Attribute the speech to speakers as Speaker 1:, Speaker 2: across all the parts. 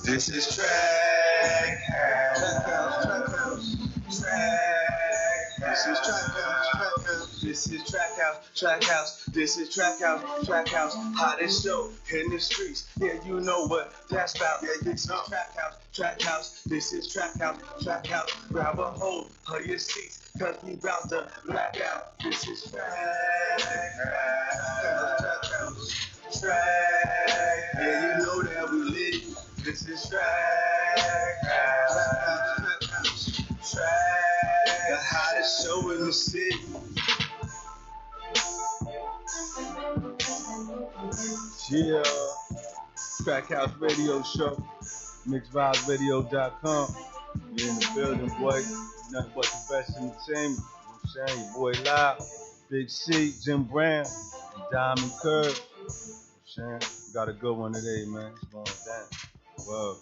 Speaker 1: This is track house. This is track house. This is track house. Hottest show in the streets. Yeah, you know what that's about. Yeah, this is track house. This is track house. Grab a hold of your seats, cause we bout to black out. This is track house. Yeah, you know that we lit. This is track house. The hottest show in the city.
Speaker 2: Yeah, Track House Radio Show, mixedvibesradio.com. You're in the building, boy. Nothing but the best entertainment. You know what I'm saying? Your boy Live, Big C, Jim Brown, and Diamond Curve. You know what I'm saying? We got a good one today, man. It's going down. Well,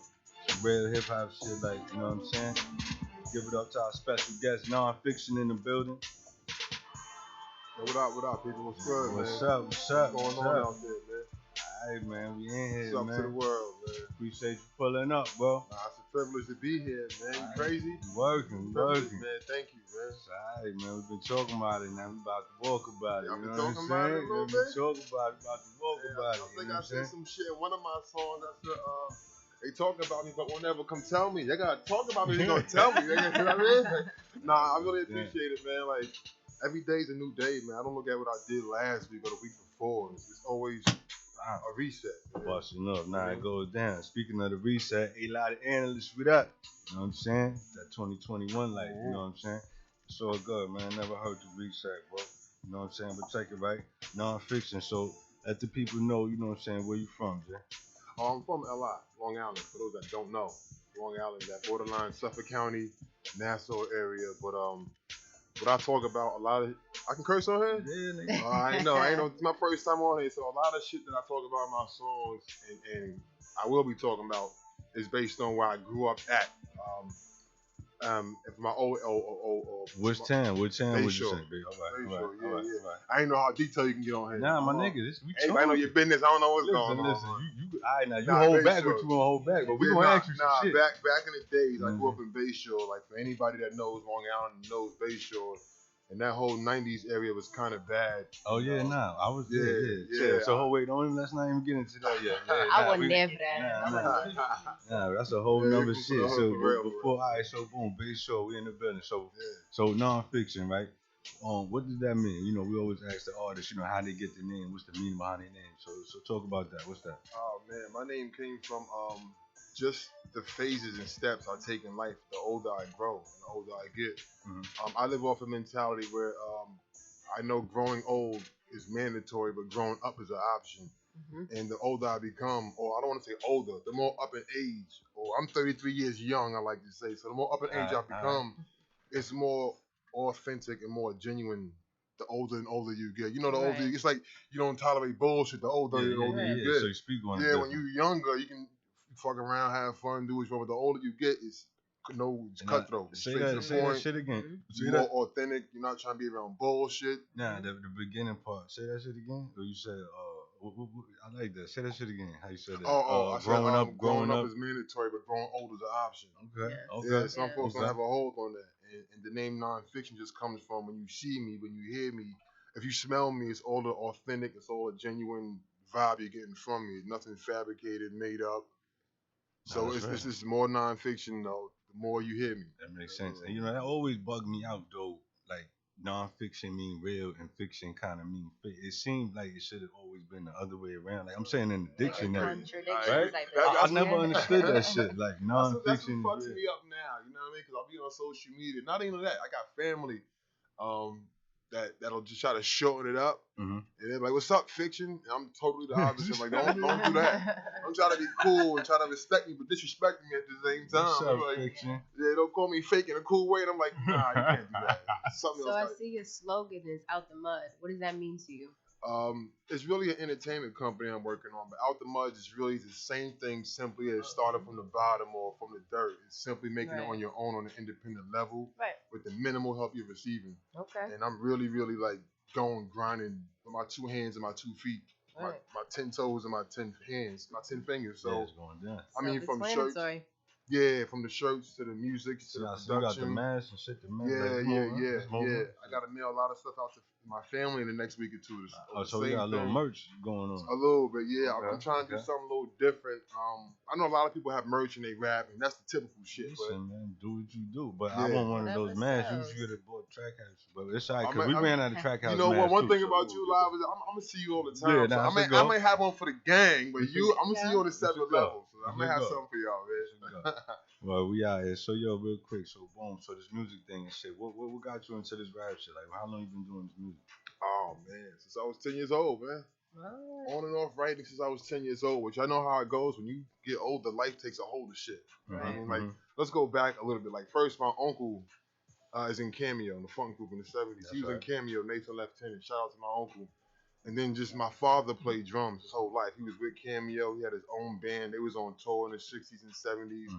Speaker 2: some real hip hop shit, like, you know what I'm saying? Give it up to our special guest, Non-Fiction in the building.
Speaker 3: Yo, what up, people? What's good,
Speaker 2: What's
Speaker 3: man?
Speaker 2: up?
Speaker 3: What's going on out there, man?
Speaker 2: Alright, man, we in here,
Speaker 3: What's up
Speaker 2: man.
Speaker 3: to the world, man?
Speaker 2: Appreciate you pulling up, bro.
Speaker 3: Nah, it's a privilege to be here, man. You crazy?
Speaker 2: You working,
Speaker 3: Man, thank you, man.
Speaker 2: It's alright, man. We've been talking about it now. We about to walk about it.
Speaker 3: Y'all
Speaker 2: You
Speaker 3: been
Speaker 2: know what
Speaker 3: talking
Speaker 2: I'm
Speaker 3: about it a
Speaker 2: saying?
Speaker 3: little
Speaker 2: We've
Speaker 3: bit?
Speaker 2: been talking about it, about to walk about it.
Speaker 3: I
Speaker 2: You
Speaker 3: think
Speaker 2: know
Speaker 3: I
Speaker 2: what I'm
Speaker 3: said
Speaker 2: saying?
Speaker 3: some shit in one of my songs. I said, they talking about me, but won't ever come tell me. They gotta talk about me, they gonna tell me. You know what I mean? Nah, I really appreciate it, man. Like, every day's a new day, man. I don't look at what I did last week or the week before. It's always a reset. Man.
Speaker 2: Busting up. Now it goes down. Speaking of the reset, a lot of analysts with that. You know what I'm saying? That 2021 life, you know what I'm saying? It's all good, man. Never heard the reset, bro. You know what I'm saying? But check it, right? Non-fiction. So let the people know, you know what I'm saying, where you from, Jay?
Speaker 3: I'm from LI, Long Island, for those that don't know. Long Island, that borderline Suffolk County, Nassau area. But what I talk about, a lot of, I can curse on here?
Speaker 2: Yeah, nigga.
Speaker 3: I ain't know, it's my first time on here, so a lot of shit that I talk about in my songs, and I will be talking about, is based on where I grew up at. If my old
Speaker 2: Which town? Which town would you
Speaker 3: Bayshore.
Speaker 2: say, big? All right,
Speaker 3: Bayshore,
Speaker 2: all right.
Speaker 3: I ain't know how detailed you can get on here.
Speaker 2: Nah, my nigga, this we
Speaker 3: Everybody know your business. I don't know what's going on.
Speaker 2: Listen, you all right now. You
Speaker 3: Nah,
Speaker 2: hold back
Speaker 3: Bayshore.
Speaker 2: what you want to hold back, but we gonna ask you some shit.
Speaker 3: Back in the days, I grew up in Bayshore. Like, for anybody that knows Long Island knows Bayshore, and that whole '90s area was kind of bad.
Speaker 2: Oh yeah, nah, I was
Speaker 3: yeah.
Speaker 2: So wait, let's not even get into that yet.
Speaker 4: I wouldn't there for that.
Speaker 2: Nah, that's a whole nother
Speaker 3: you
Speaker 2: shit.
Speaker 3: put a
Speaker 2: So
Speaker 3: real,
Speaker 2: before, all right, so boom, big show, we in the building. So non-fiction, right? What does that mean? You know, we always ask the artists, you know, how they get the name, what's the meaning behind their name. So talk about that. What's that?
Speaker 3: Oh man, my name came from just the phases and steps I take in life. The older I grow, and the older I get.
Speaker 2: Mm-hmm.
Speaker 3: I live off a mentality where I know growing old is mandatory, but growing up is an option.
Speaker 4: Mm-hmm.
Speaker 3: And the older I become, or I don't want to say older, the more up in age, or I'm 33 years young, I like to say. So the more up in age I become, it's more authentic and more genuine. The older and older you get, you know, the older it's like you don't tolerate bullshit. The older you get.
Speaker 2: So you speak on it.
Speaker 3: Yeah, when you're younger, you can fuck around, have fun, do what you want. But the older you get, it's cutthroat.
Speaker 2: Say that shit again.
Speaker 3: More authentic. You're not trying to be around bullshit.
Speaker 2: Nah, the beginning part. Say that shit again. Or you said, I like that. Say that shit again. How you said that?
Speaker 3: I said, growing up
Speaker 2: up
Speaker 3: is mandatory, but growing old is an option.
Speaker 2: Okay.
Speaker 3: Yeah, some folks don't have a hold on that. And the name non-fiction just comes from when you see me, when you hear me. If you smell me, it's all the authentic, it's all a genuine vibe you're getting from me. Nothing fabricated, made up. So it's just more non-fiction, though, the more you hear me.
Speaker 2: That makes sense. And you know, that always bugged me out, though. Like, non-fiction mean real and fiction kind of mean fake. It seems like it should have always been the other way around. Like, I'm saying in the dictionary. Right? I never understood that shit. Like, non-fiction.
Speaker 3: That's what fucks me up now, you know what I mean? Because I'll be on social media. Not even that. I got family that'll just try to shorten it up.
Speaker 2: Mm-hmm.
Speaker 3: And they're like, what's up, fiction? And I'm totally the opposite. Like, don't do that. I'm trying to be cool and try to respect me, but disrespect me at the same time.
Speaker 2: What's up,
Speaker 3: like,
Speaker 2: fiction?
Speaker 3: Yeah, don't call me fake in a cool way. And I'm like, nah, you can't do that. Something
Speaker 4: So
Speaker 3: else.
Speaker 4: I see your slogan is out the mud. What does that mean to you?
Speaker 3: It's really an entertainment company I'm working on, but Out the Mud is really the same thing, simply as started from the bottom or from the dirt. It's simply making it on your own on an independent level,
Speaker 4: Right.
Speaker 3: with the minimal help you're receiving.
Speaker 4: Okay.
Speaker 3: And I'm really, really like going grinding with my 2 hands and my 2 feet,
Speaker 4: Right.
Speaker 3: my 10 toes and my 10 hands, my 10 fingers. So
Speaker 2: it's going down.
Speaker 3: I mean, from shirts,
Speaker 4: Self-explanatory.
Speaker 3: yeah, from the shirts to the music to
Speaker 2: See,
Speaker 3: the
Speaker 2: I see you got the
Speaker 3: production.
Speaker 2: mask and shit. The mask.
Speaker 3: Yeah,
Speaker 2: like,
Speaker 3: yeah. I gotta mail a lot of stuff out to my family in the next week or two.
Speaker 2: Oh, so we got a little merch going on.
Speaker 3: A little bit, yeah.
Speaker 2: Okay,
Speaker 3: I'm trying to do something a little different. I know a lot of people have merch and they rap, and that's the typical shit.
Speaker 2: Listen, man, do what you do. But
Speaker 3: Yeah.
Speaker 2: I want one of those
Speaker 4: Whatever
Speaker 2: masks.
Speaker 4: sells.
Speaker 2: You should have bought Track House. But it's all right, because we ran out of Track House.
Speaker 3: You know what?
Speaker 2: masks
Speaker 3: One
Speaker 2: too,
Speaker 3: thing
Speaker 2: so
Speaker 3: about
Speaker 2: we'll
Speaker 3: you
Speaker 2: get
Speaker 3: live is I'm gonna see you all the time.
Speaker 2: Yeah,
Speaker 3: so
Speaker 2: nah,
Speaker 3: I might have one for the gang, but I'm gonna see you on the
Speaker 2: We
Speaker 3: separate
Speaker 2: should go.
Speaker 3: level. So I'm
Speaker 2: We
Speaker 3: gonna have
Speaker 2: should go.
Speaker 3: something for y'all, man.
Speaker 2: Well, we out here. So, yo, real quick. So, boom. So, this music thing and shit. What got you into this rap shit? Like, how long you been doing this music?
Speaker 3: Oh man, since I was 10 years old, man.
Speaker 4: Right.
Speaker 3: On and off writing since I was 10 years old, which I know how it goes. When you get older, life takes a hold of shit.
Speaker 4: Right.
Speaker 3: I mean, like, let's go back a little bit. Like, first, my uncle is in Cameo, in the funk group in the 70s.
Speaker 2: That's
Speaker 3: He was
Speaker 2: right.
Speaker 3: in Cameo, Nathan Lieutenant. Shout out to my uncle. And then just my father played drums his whole life. He was with Cameo. He had his own band. They was on tour in the 60s and 70s.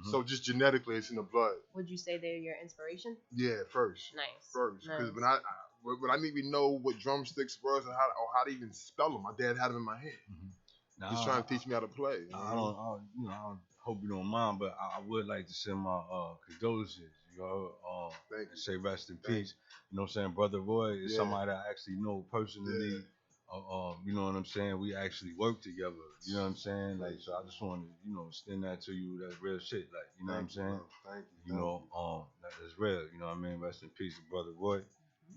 Speaker 3: So just genetically, it's in the blood.
Speaker 4: Would you say they're your inspiration?
Speaker 3: Yeah, first.
Speaker 4: Nice.
Speaker 3: First. Because
Speaker 4: Nice.
Speaker 3: when I didn't even know what drumsticks were or how to even spell them, my dad had them in my hand.
Speaker 2: Now,
Speaker 3: He's trying to teach me how to play.
Speaker 2: I don't hope you don't mind, but I would like to send my condolences. You know,
Speaker 3: Thank you.
Speaker 2: and say rest in peace. You know what I'm saying? Brother Roy is somebody that I actually know personally. You know what I'm saying? We actually work together. You know what I'm saying? Like, so I just want to, extend that to you. That's real shit. Like, you know what I'm saying?
Speaker 3: Thank you.
Speaker 2: That is real. You know what I mean? Rest in peace, Brother Roy.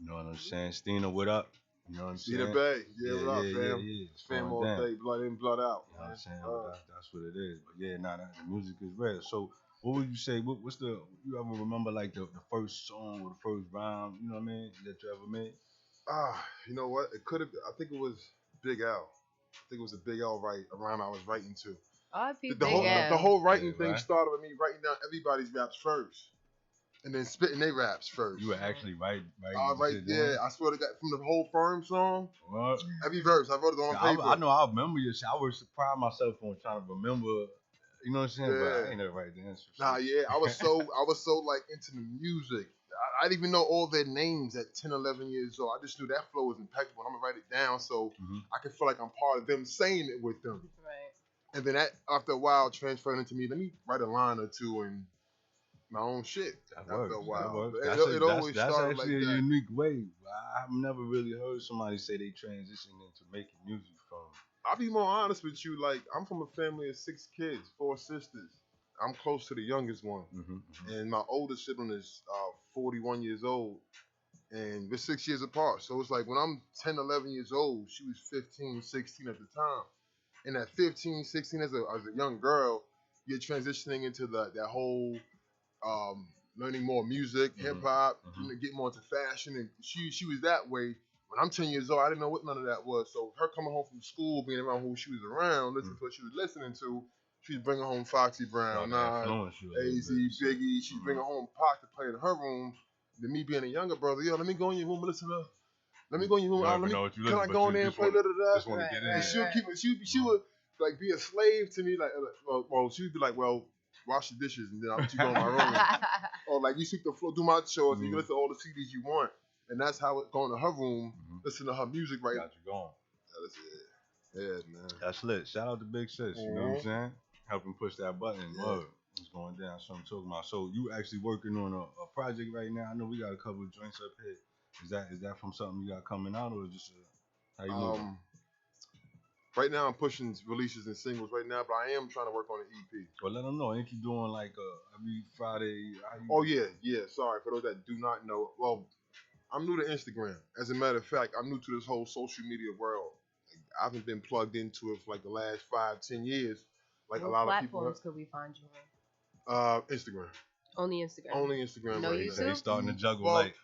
Speaker 2: You know what I'm saying? Stina, what up? You know what I'm saying?
Speaker 3: Stina Bay. Yeah, what up, fam?
Speaker 2: Yeah.
Speaker 3: It's fam all day, blood in, blood out.
Speaker 2: You know what I'm saying? But that's what it is. But yeah, the music is real. So what would you say? What's you ever remember like the first song or the first rhyme, you know what I mean, that you ever made?
Speaker 3: You know what? It could have. I think it was Big L. I think it was a Big L rhyme I was writing to. The whole writing thing started with me writing down everybody's raps first, and then spitting their raps first.
Speaker 2: You were actually writing.
Speaker 3: Yeah, I swear to God, from the whole Firm song,
Speaker 2: what?
Speaker 3: every verse I wrote it on paper.
Speaker 2: I know I remember your shit. I was surprised myself on trying to remember. You know what I'm saying?
Speaker 3: Yeah.
Speaker 2: But I ain't never write the answer.
Speaker 3: Nah, yeah, I was so like into the music. I didn't even know all their names at 10, 11 years old. I just knew that flow was impeccable. I'm gonna write it down so I can feel like I'm part of them saying it with them.
Speaker 4: Right.
Speaker 3: And then that, after a while, transferred into me. Let me write a line or two and my own shit.
Speaker 2: After
Speaker 3: a while,
Speaker 2: That's
Speaker 3: always
Speaker 2: that's
Speaker 3: started
Speaker 2: actually
Speaker 3: like
Speaker 2: a
Speaker 3: that.
Speaker 2: unique way. I've never really heard somebody say they transitioned into making music from.
Speaker 3: I'll be more honest with you. Like, I'm from a family of 6 kids, 4 sisters. I'm close to the youngest one. And my oldest sibling is 41 years old. And we're 6 years apart. So it's like when I'm 10, 11 years old, she was 15, 16 at the time. And at 15, 16, as a young girl, you're transitioning into that whole learning more music, hip hop, getting more into fashion. And she was that way. When I'm 10 years old, I didn't know what none of that was. So her coming home from school, being around who she was around, listening to what she was listening to, she was bringing home Foxy Brown, Nas, AZ, Biggie. She's bringing home Pac to play in her room. Then me being a younger brother, yo, let me go in your room and listen to. Let me go in your room. Can I go in there and play da-da-da?
Speaker 2: Just want to get in.
Speaker 3: And she would like be a slave to me. Like, well, she would be like, well, wash the dishes and then I'll let you go in my room. Or like, you sweep the floor, do my chores, and you can listen to all the CDs you want. And that's how it going to her room, listen to her music, right?
Speaker 2: Got you going.
Speaker 3: That's it. Yeah, man.
Speaker 2: That's lit. Shout out to Big Sis. You know what I'm saying? Helping push that button. Word. It's going down. That's what I'm talking about. So you actually working on a project right now? I know we got a couple of joints up here. Is that from something you got coming out, or just how you moving?
Speaker 3: Right now I'm pushing releases and singles right now, but I am trying to work on an EP.
Speaker 2: Well, let them know. Ain't you doing like every Friday?
Speaker 3: Yeah. Sorry for those that do not know. Well, I'm new to Instagram. As a matter of fact, I'm new to this whole social media world. I haven't been plugged into it for like the last 5-10 years. Like
Speaker 4: what
Speaker 3: a lot of people.
Speaker 4: What platforms could we find you on?
Speaker 3: Instagram.
Speaker 4: Only Instagram.
Speaker 3: Only Instagram.
Speaker 4: No
Speaker 3: right
Speaker 4: YouTube?
Speaker 3: now.
Speaker 2: They starting to juggle like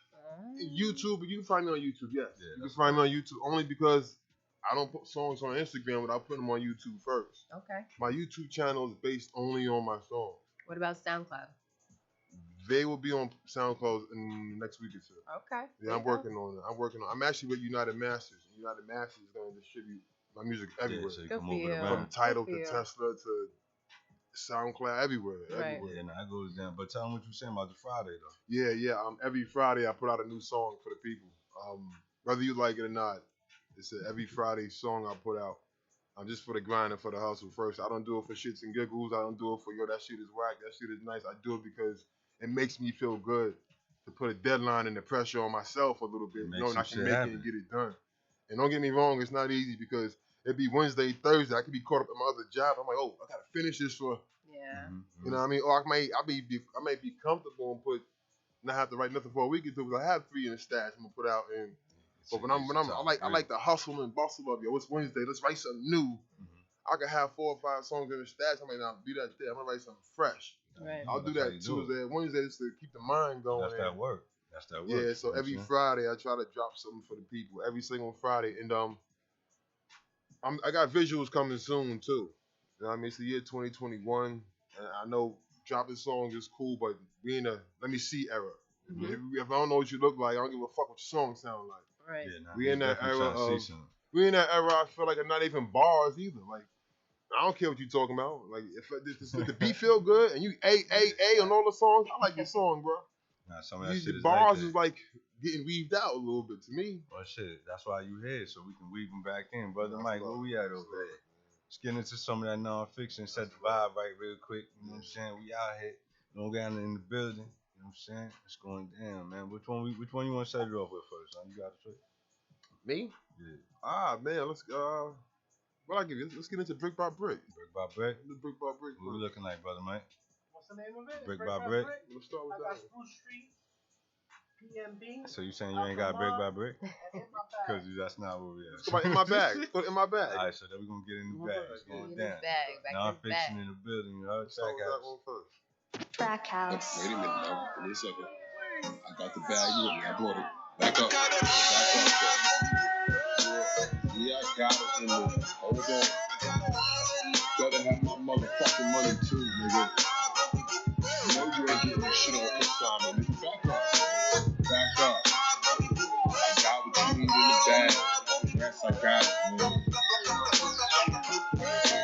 Speaker 3: YouTube. You can find me on YouTube. Yes,
Speaker 2: Yeah,
Speaker 3: you can find me on YouTube only because I don't put songs on Instagram without putting them on YouTube first.
Speaker 4: Okay.
Speaker 3: My YouTube channel is based only on my songs.
Speaker 4: What about SoundCloud?
Speaker 3: They will be on SoundCloud in the next week or two.
Speaker 4: Okay.
Speaker 3: Yeah, I'm working on it. I'm actually with United Masters. United Masters is going to distribute my music everywhere.
Speaker 2: Yeah, so you
Speaker 4: Good
Speaker 2: can
Speaker 4: for
Speaker 2: move it
Speaker 4: you.
Speaker 2: around.
Speaker 3: From Tidal
Speaker 4: Good
Speaker 3: to
Speaker 4: for you.
Speaker 3: Tesla to SoundCloud, everywhere.
Speaker 4: Right.
Speaker 3: Everywhere.
Speaker 2: Yeah, that goes down. But tell them what you're saying about the Friday though.
Speaker 3: Yeah. Every Friday I put out a new song for the people. Whether you like it or not, it's every Friday song I put out. Just for the grind and for the hustle first. I don't do it for shits and giggles. I don't do it for, yo, that shit is whack. That shit is nice. I do it because it makes me feel good to put a deadline and the pressure on myself a little bit. Knowing I can make it and get it done. And don't get me wrong, it's not easy because it'd be Wednesday, Thursday. I could be caught up in my other job. I'm like, oh, I gotta finish this for,
Speaker 4: Yeah.
Speaker 3: you know what I mean? Or I may be comfortable and not have to write nothing for a week or two because I have 3 in the stash I'm gonna put out. And but I like the hustle and bustle of, yo, it's Wednesday, let's write something new. I could have 4 or 5 songs in the stash. I might not do that today. I'm gonna write something fresh.
Speaker 4: Right.
Speaker 3: I'll do that Tuesday, Wednesday, just to keep the mind going.
Speaker 2: That's that work.
Speaker 3: Yeah, so every Friday I try to drop something for the people. Every single Friday, and I got visuals coming soon too. You know what I mean? It's the year 2021, and I know dropping songs is cool, but we in a let me see era.
Speaker 4: Mm-hmm.
Speaker 3: If I don't know what you look like, I don't give a fuck what your song sound like.
Speaker 4: Right.
Speaker 2: Yeah,
Speaker 3: We in that era of. We in that era. I feel like it's not even bars either. Like I don't care what you talking about. Like if the beat feel good and you a on all the songs, I like your song, bro.
Speaker 2: Nah, some of that shit
Speaker 3: The
Speaker 2: is
Speaker 3: bars
Speaker 2: like
Speaker 3: is like getting weaved out a little bit to me.
Speaker 2: Well, shit, that's why you here, so we can weave them back in. Brother Mike, where we at over there? Let's get into some of that non-fiction, set the vibe right real quick. You know what I'm saying? We out here. No guy in the building. You know what I'm saying? It's going down, man. Which one you want to set it off with first? Huh? You got it,
Speaker 3: Me?
Speaker 2: Yeah.
Speaker 3: Man, what I give you? Let's get into brick by brick.
Speaker 2: Brick by brick?
Speaker 3: Brick by brick.
Speaker 2: What we looking like, Brother Mike?
Speaker 5: What's the name of it?
Speaker 2: Brick by brick?
Speaker 3: Let's start with
Speaker 5: I got
Speaker 3: that.
Speaker 5: Spruce Street, PMB.
Speaker 2: So you saying you ain't got brick by brick?
Speaker 5: And in my
Speaker 2: Because
Speaker 5: bag.
Speaker 2: that's not what we at.
Speaker 3: Let's go in my bag. Put it in my bag.
Speaker 2: All right, so then we're going to get in the bag. It's going down.
Speaker 4: Back to
Speaker 2: Non-fiction
Speaker 4: back.
Speaker 2: in the building. You heard?
Speaker 3: Let's start with that
Speaker 2: Track
Speaker 3: one first.
Speaker 6: Track house.
Speaker 7: Wait a minute now. Give me a second. I got the bag with me. I brought it. Back up. Yeah, I got it in there. Hold on. Better have my motherfucking money too, nigga. You know you ain't getting this shit on consignment. Nigga, back up. Back up. I got what you need in the bag. Yes, I got it, man.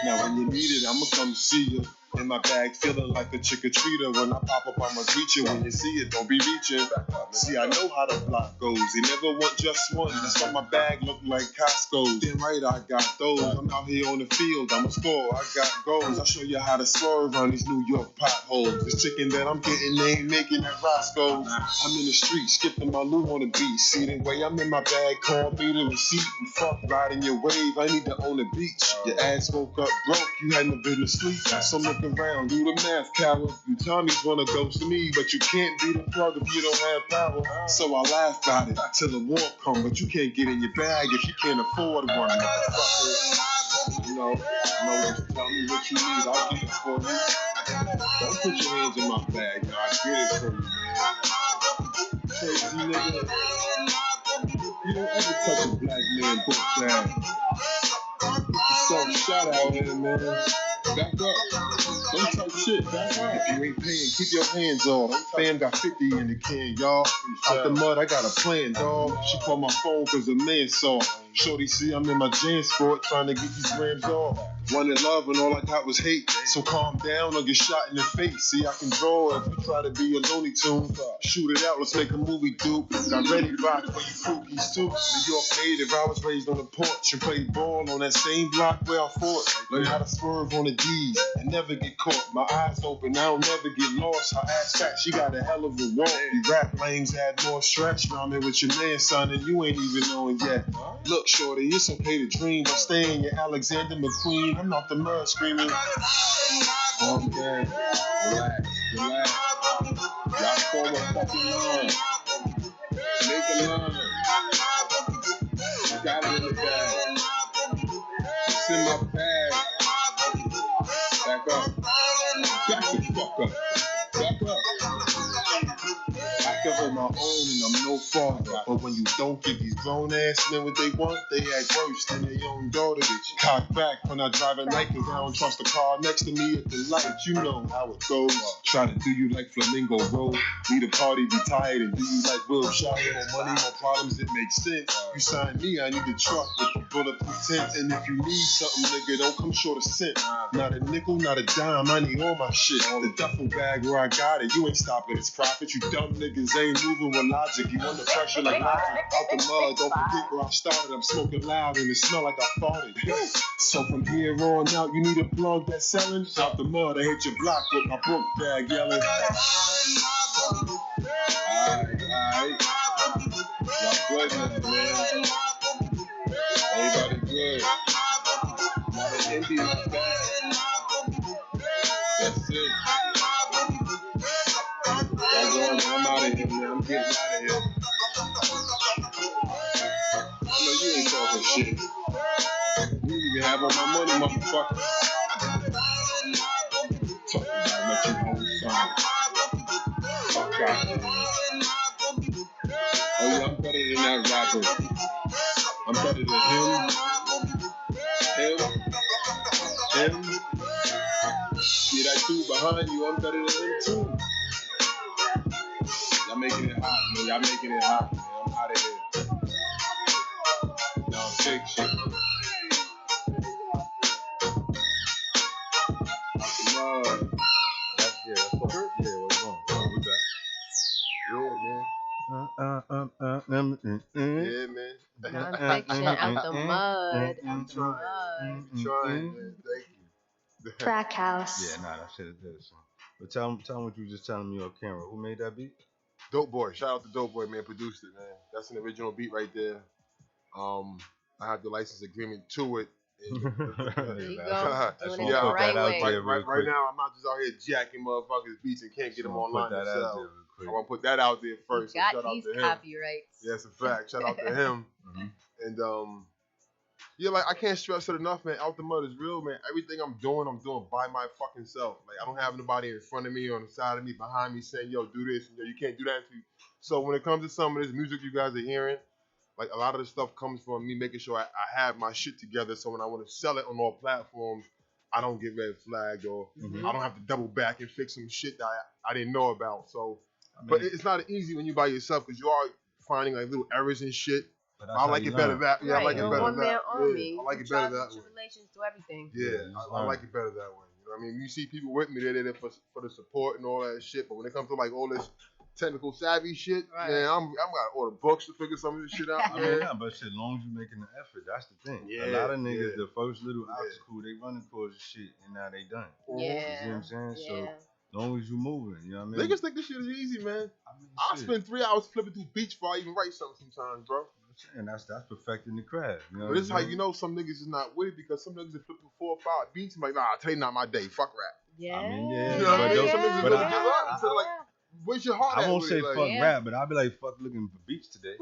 Speaker 7: Now when you need it, I'ma come see you. In my bag, feeling like a trick-or-treater. When I pop up, I'ma greet you. When you see it, don't be reaching. See, I know how the block goes. They never want just one. That's why my bag look like Costco's. Damn right, I got those. I'm out here on the field. I'm a score. I got goals. I'll show you how to swerve on these New York potholes. This chicken that I'm getting, they ain't making at Roscoe's. I'm in the street, skipping my loo on the beat. See the way I'm in my bag, call me the receipt. And fuck riding your wave, I need to own the beach. Your ass woke up broke, you hadn't been to sleep. So look around, do the math, coward. You Tommies wanna ghost me, but you can't be the plug if you don't have power. So I laugh about it till the war come, but you can't get in your bag if you can't afford one, motherfucker. You know, just tell me what you need, I'll get it for you. Don't put your hands in my bag, now I get it for you, man. Crazy nigga. You don't ever touch a black man book bag. Get yourself shot out here, man. Back up. Don't touch shit. Back up. If you ain't paying, keep your hands off. Fam got 50 in the can, y'all. Out the mud, I got a plan, dog. She called my phone cause a man saw. Shorty see I'm in my Jan sport trying to get these grams off. Wanted love and all I got was hate. So calm down or get shot in the face. See, I can draw if you try to be a Looney Tune. Shoot it out, let's make a movie, dude. Got ready rock for you cookies too. New York native, I was raised on the porch and played ball on that same block where I fought. Learn how to swerve on the D's and never get caught. My eyes open, I don't never get lost. Her ass fat, she got a hell of a walk. You rap lames had more stretch. Now I'm in with your man, son, and you ain't even knowing yet. Look, shorty, it's okay to dream. I'm staying your Alexander McQueen. I'm not the mud screaming. Calm down, relax. Y'all form a fucking line. Make a line. Got it in the bag. It's in my bag. Back up. Back the fuck up. Back up. I can hold my own and I'm no father. But when you don't give these grown ass men what they want, they act worse than their own daughter. Cock back when I drive at night, cause I don't trust the car next to me at the light. You know how it goes. Try to do you like Flamingo Road. Lead a party, be tired, and do you like Will Shot? More money, more problems, it makes sense. You sign me, I need a truck with the bulletproof tent. And if you need something, nigga, don't come short of cent. Not a nickel, not a dime, I need all my shit. The duffel bag where I got it, you ain't stopping its profit. You dumb niggas ain't moving with logic. You under pressure like logic. Out the mud, don't forget where I started. I'm smoking loud and it smell like I farted. So from here on out, you need a plug that's selling. Out the mud, I hit your block with my book bag yelling. Alright. Y'all good, man. Everybody good. Not an Indian bag. That's it. Y'all going, I'm out of here, man. I'm getting out of here. I know you ain't talking shit. You didn't even have all my money, motherfucker. Talking about let you hold time. Fuck out here. Oh yeah, I'm better than that rapper. I'm better than him. See that dude behind you, I'm better than him too. Y'all making it hot, man. Y'all making it hot, man. I'm out of here. No, shake shit. Love.
Speaker 2: That's what's going on. We back.
Speaker 3: Yeah, man.
Speaker 4: Non-fiction out the mud.
Speaker 3: I'm trying, man. Thank you.
Speaker 6: Track House.
Speaker 2: Yeah, nah, that shit is good. So. But tell him what you were just telling me on camera. Who made that beat?
Speaker 3: Dope Boy. Shout out to Dope Boy, man. Produced it, man. That's an original beat right there. I have the license agreement to it.
Speaker 4: There you go.
Speaker 2: That's
Speaker 4: Doing it
Speaker 2: gonna
Speaker 4: the
Speaker 2: put
Speaker 4: right
Speaker 2: that out
Speaker 4: way.
Speaker 2: there.
Speaker 3: Right now, I'm not just out here jacking motherfuckers' beats and can't get them online
Speaker 2: Put that out
Speaker 3: themselves.
Speaker 2: there real quick.
Speaker 3: I want to put that out there first.
Speaker 4: Got
Speaker 3: Shout out
Speaker 4: these
Speaker 3: to him.
Speaker 4: copyrights.
Speaker 3: Yeah, that's a fact. Shout out to him. And yeah, like I can't stress it enough, man. Out the Mud is real, man. Everything I'm doing by my fucking self. Like I don't have nobody in front of me or on the side of me, behind me saying, "Yo, do this." And, yo, you can't do that. So when it comes to some of this music you guys are hearing, like a lot of the stuff comes from me making sure I have my shit together. So when I want to sell it on all platforms, I don't get red flagged or I don't have to double back and fix some shit that I didn't know about. So, but it's not easy when you by yourself because you are finding like little errors and shit. I like it better that. Yeah, I like it better
Speaker 4: one man
Speaker 3: that.
Speaker 4: army.
Speaker 3: Yeah, I like it better that way.
Speaker 4: Tribulations to everything.
Speaker 3: Yeah, I like it better that way. You know what I mean? You see people with me, they're there for the support and all that shit. But when it comes to like all this technical savvy shit, man, I'm gotta order books to figure some of this shit out.
Speaker 2: I mean, yeah, but shit, as long as you're making the effort, that's the thing.
Speaker 3: Yeah,
Speaker 2: a lot of niggas, the first little obstacle, they running towards the shit, and now they done.
Speaker 4: Yeah.
Speaker 2: You see what I'm saying?
Speaker 4: Yeah.
Speaker 2: So, as long as you moving, you know what I mean?
Speaker 3: Niggas think this shit is easy, man.
Speaker 2: I mean,
Speaker 3: I spend 3 hours flipping through beats before I even write something sometimes, bro.
Speaker 2: And that's perfecting the craft. You know
Speaker 3: But this is how you know some niggas is not with it because some niggas are flipping 4 or 5 beats and like, nah, today not my day. Fuck rap.
Speaker 4: Yeah.
Speaker 2: I mean, yeah.
Speaker 3: You know what I mean?
Speaker 2: But
Speaker 3: Some niggas
Speaker 2: but
Speaker 3: really
Speaker 2: I-
Speaker 3: give up. Instead of like, where's your heart at?
Speaker 2: I won't
Speaker 3: with
Speaker 2: say
Speaker 3: it? Like,
Speaker 2: fuck rap, but I'll be like, fuck looking for beats today.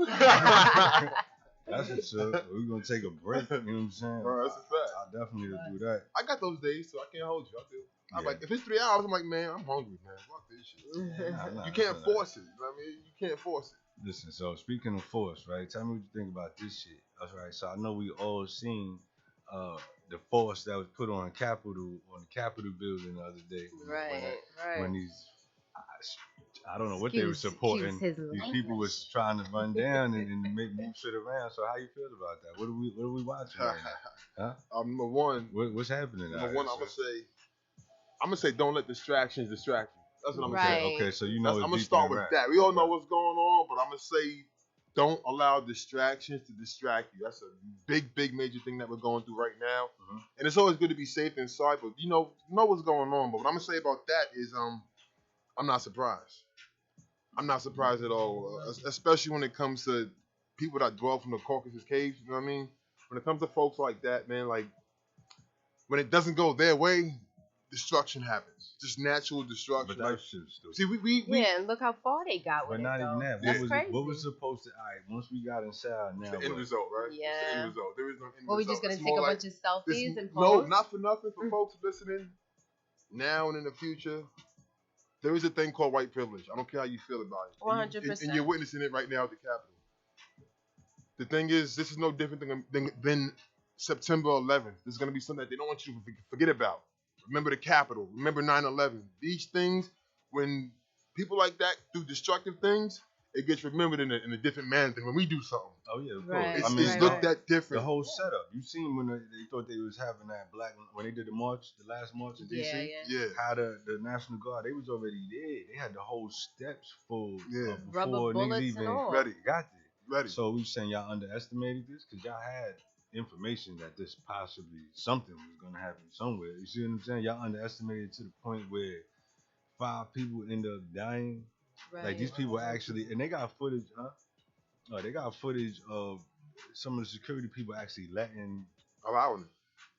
Speaker 2: That's what's up. We're gonna take a break. You know what I'm saying?
Speaker 3: Bro, that's a fact.
Speaker 2: I definitely do that.
Speaker 3: I got those days, so I can't hold you. I do. I'm
Speaker 2: Yeah.
Speaker 3: like, if it's 3 hours, I'm like, man, I'm hungry, man. Fuck this shit.
Speaker 2: Nah,
Speaker 3: You can't
Speaker 2: nah.
Speaker 3: force it. You know what I mean? You can't force it.
Speaker 2: Listen, so speaking of force, right? Tell me what you think about this shit. That's right. So I know we all seen the force that was put on the Capitol building the other day.
Speaker 4: Right.
Speaker 2: When these, I don't know what they were supporting.
Speaker 4: Excuse his
Speaker 2: These
Speaker 4: language.
Speaker 2: people was trying to run down and move shit around. So how you feel about that? What are we watching right now? Huh?
Speaker 3: Number one,
Speaker 2: What's happening?
Speaker 3: I'm gonna say, don't let distractions distract you. That's what I'm gonna
Speaker 4: Right.
Speaker 3: say.
Speaker 2: Okay, so you know
Speaker 3: I'm gonna
Speaker 2: it's
Speaker 3: start
Speaker 2: deep in
Speaker 3: with
Speaker 2: rap.
Speaker 3: that. We all know what's going on, but I'm gonna say, don't allow distractions to distract you. That's a big major thing that we're going through right now.
Speaker 2: Mhm.
Speaker 3: And it's always good to be safe inside, but you know what's going on. But what I'm gonna say about that is, I'm not surprised. I'm not surprised at all, especially when it comes to people that dwell from the Caucasus Caves. You know what I mean? When it comes to folks like that, man, like when it doesn't go their way, destruction happens. Just natural destruction.
Speaker 2: But
Speaker 3: Like,
Speaker 2: that shit's stupid.
Speaker 3: see, we
Speaker 4: Yeah, and look how far they got with
Speaker 2: But
Speaker 4: it.
Speaker 2: not even
Speaker 4: though.
Speaker 2: that.
Speaker 4: That's crazy.
Speaker 2: What was supposed to? All right, once we got inside, now
Speaker 3: the end
Speaker 2: what?
Speaker 3: result, right? It's the
Speaker 4: Yeah.
Speaker 3: end result. There is no end result.
Speaker 4: Well, we just gonna
Speaker 3: It's
Speaker 4: take a
Speaker 3: more like
Speaker 4: bunch of selfies and
Speaker 3: no,
Speaker 4: post?
Speaker 3: not for nothing. For folks listening now and in the future, there is a thing called white privilege. I don't care how you feel about it.
Speaker 4: 100%.
Speaker 3: And you're witnessing it right now at the Capitol. The thing is, this is no different than September 11th. This is going to be something that they don't want you to forget about. Remember the Capitol. Remember 9/11. These things, when people like that do destructive things, it gets remembered in a different manner than when we do something.
Speaker 2: Oh yeah, of
Speaker 4: Right.
Speaker 2: course.
Speaker 3: It's looked at
Speaker 2: the
Speaker 3: different.
Speaker 2: whole setup. You seen when they thought they was having that black when they did the march, the last march in DC.
Speaker 3: Yeah.
Speaker 2: How the National Guard, they was already there. They had the whole steps full
Speaker 3: Yeah.
Speaker 2: before
Speaker 4: Rubber
Speaker 2: niggas
Speaker 4: bullets
Speaker 2: even
Speaker 4: and all.
Speaker 3: Ready.
Speaker 2: got there.
Speaker 3: Ready.
Speaker 2: So we saying y'all underestimated this because y'all had information that this possibly something was gonna happen somewhere. You see what I'm saying? Y'all underestimated to the point where 5 people end up dying.
Speaker 4: Right.
Speaker 2: Like these people actually, and they got footage, huh? Oh, they got footage of some of the security people actually
Speaker 3: Allowing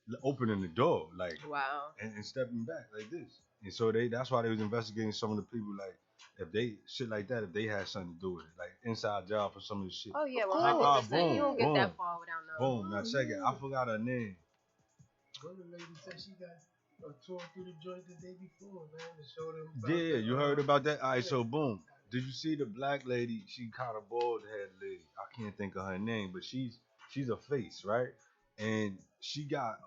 Speaker 3: it.
Speaker 2: opening the door, like,
Speaker 4: Wow.
Speaker 2: and stepping back like this. And so that's why they was investigating some of the people, like, if they shit like that, if they had something to do with it, like inside job for some of the shit.
Speaker 4: Oh yeah,
Speaker 3: Of
Speaker 4: 100%.
Speaker 2: course.
Speaker 4: You don't get
Speaker 2: Boom,
Speaker 4: that far without knowing.
Speaker 2: Boom. Now check it. I forgot her name.
Speaker 5: One of the ladies said she got a tour through the joint the day before, man, to show them.
Speaker 2: Yeah, you heard about that? All right, so boom. Did you see the black lady? She kind of bald head lady. I can't think of her name, but she's a face, right? And she got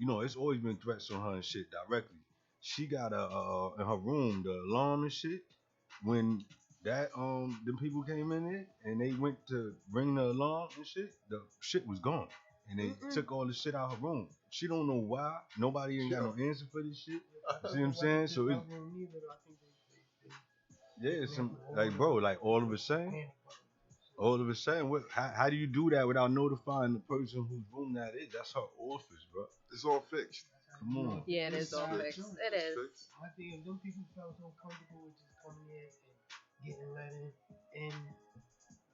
Speaker 2: it's always been threats on her and shit directly. She got in her room the alarm and shit. When that them people came in there and they went to ring the alarm and shit, the shit was gone. And they took all the shit out of her room. She don't know why. Nobody ain't got no answer for this shit. You see what I'm saying? So it's some like bro, like all of a sudden, how do you do that without notifying the person whose room that is? That's her office, bro.
Speaker 3: It's all fixed.
Speaker 2: Come on.
Speaker 4: Yeah, it is all fixed. It is.
Speaker 5: I think if them people felt so comfortable with just coming in and getting let in, and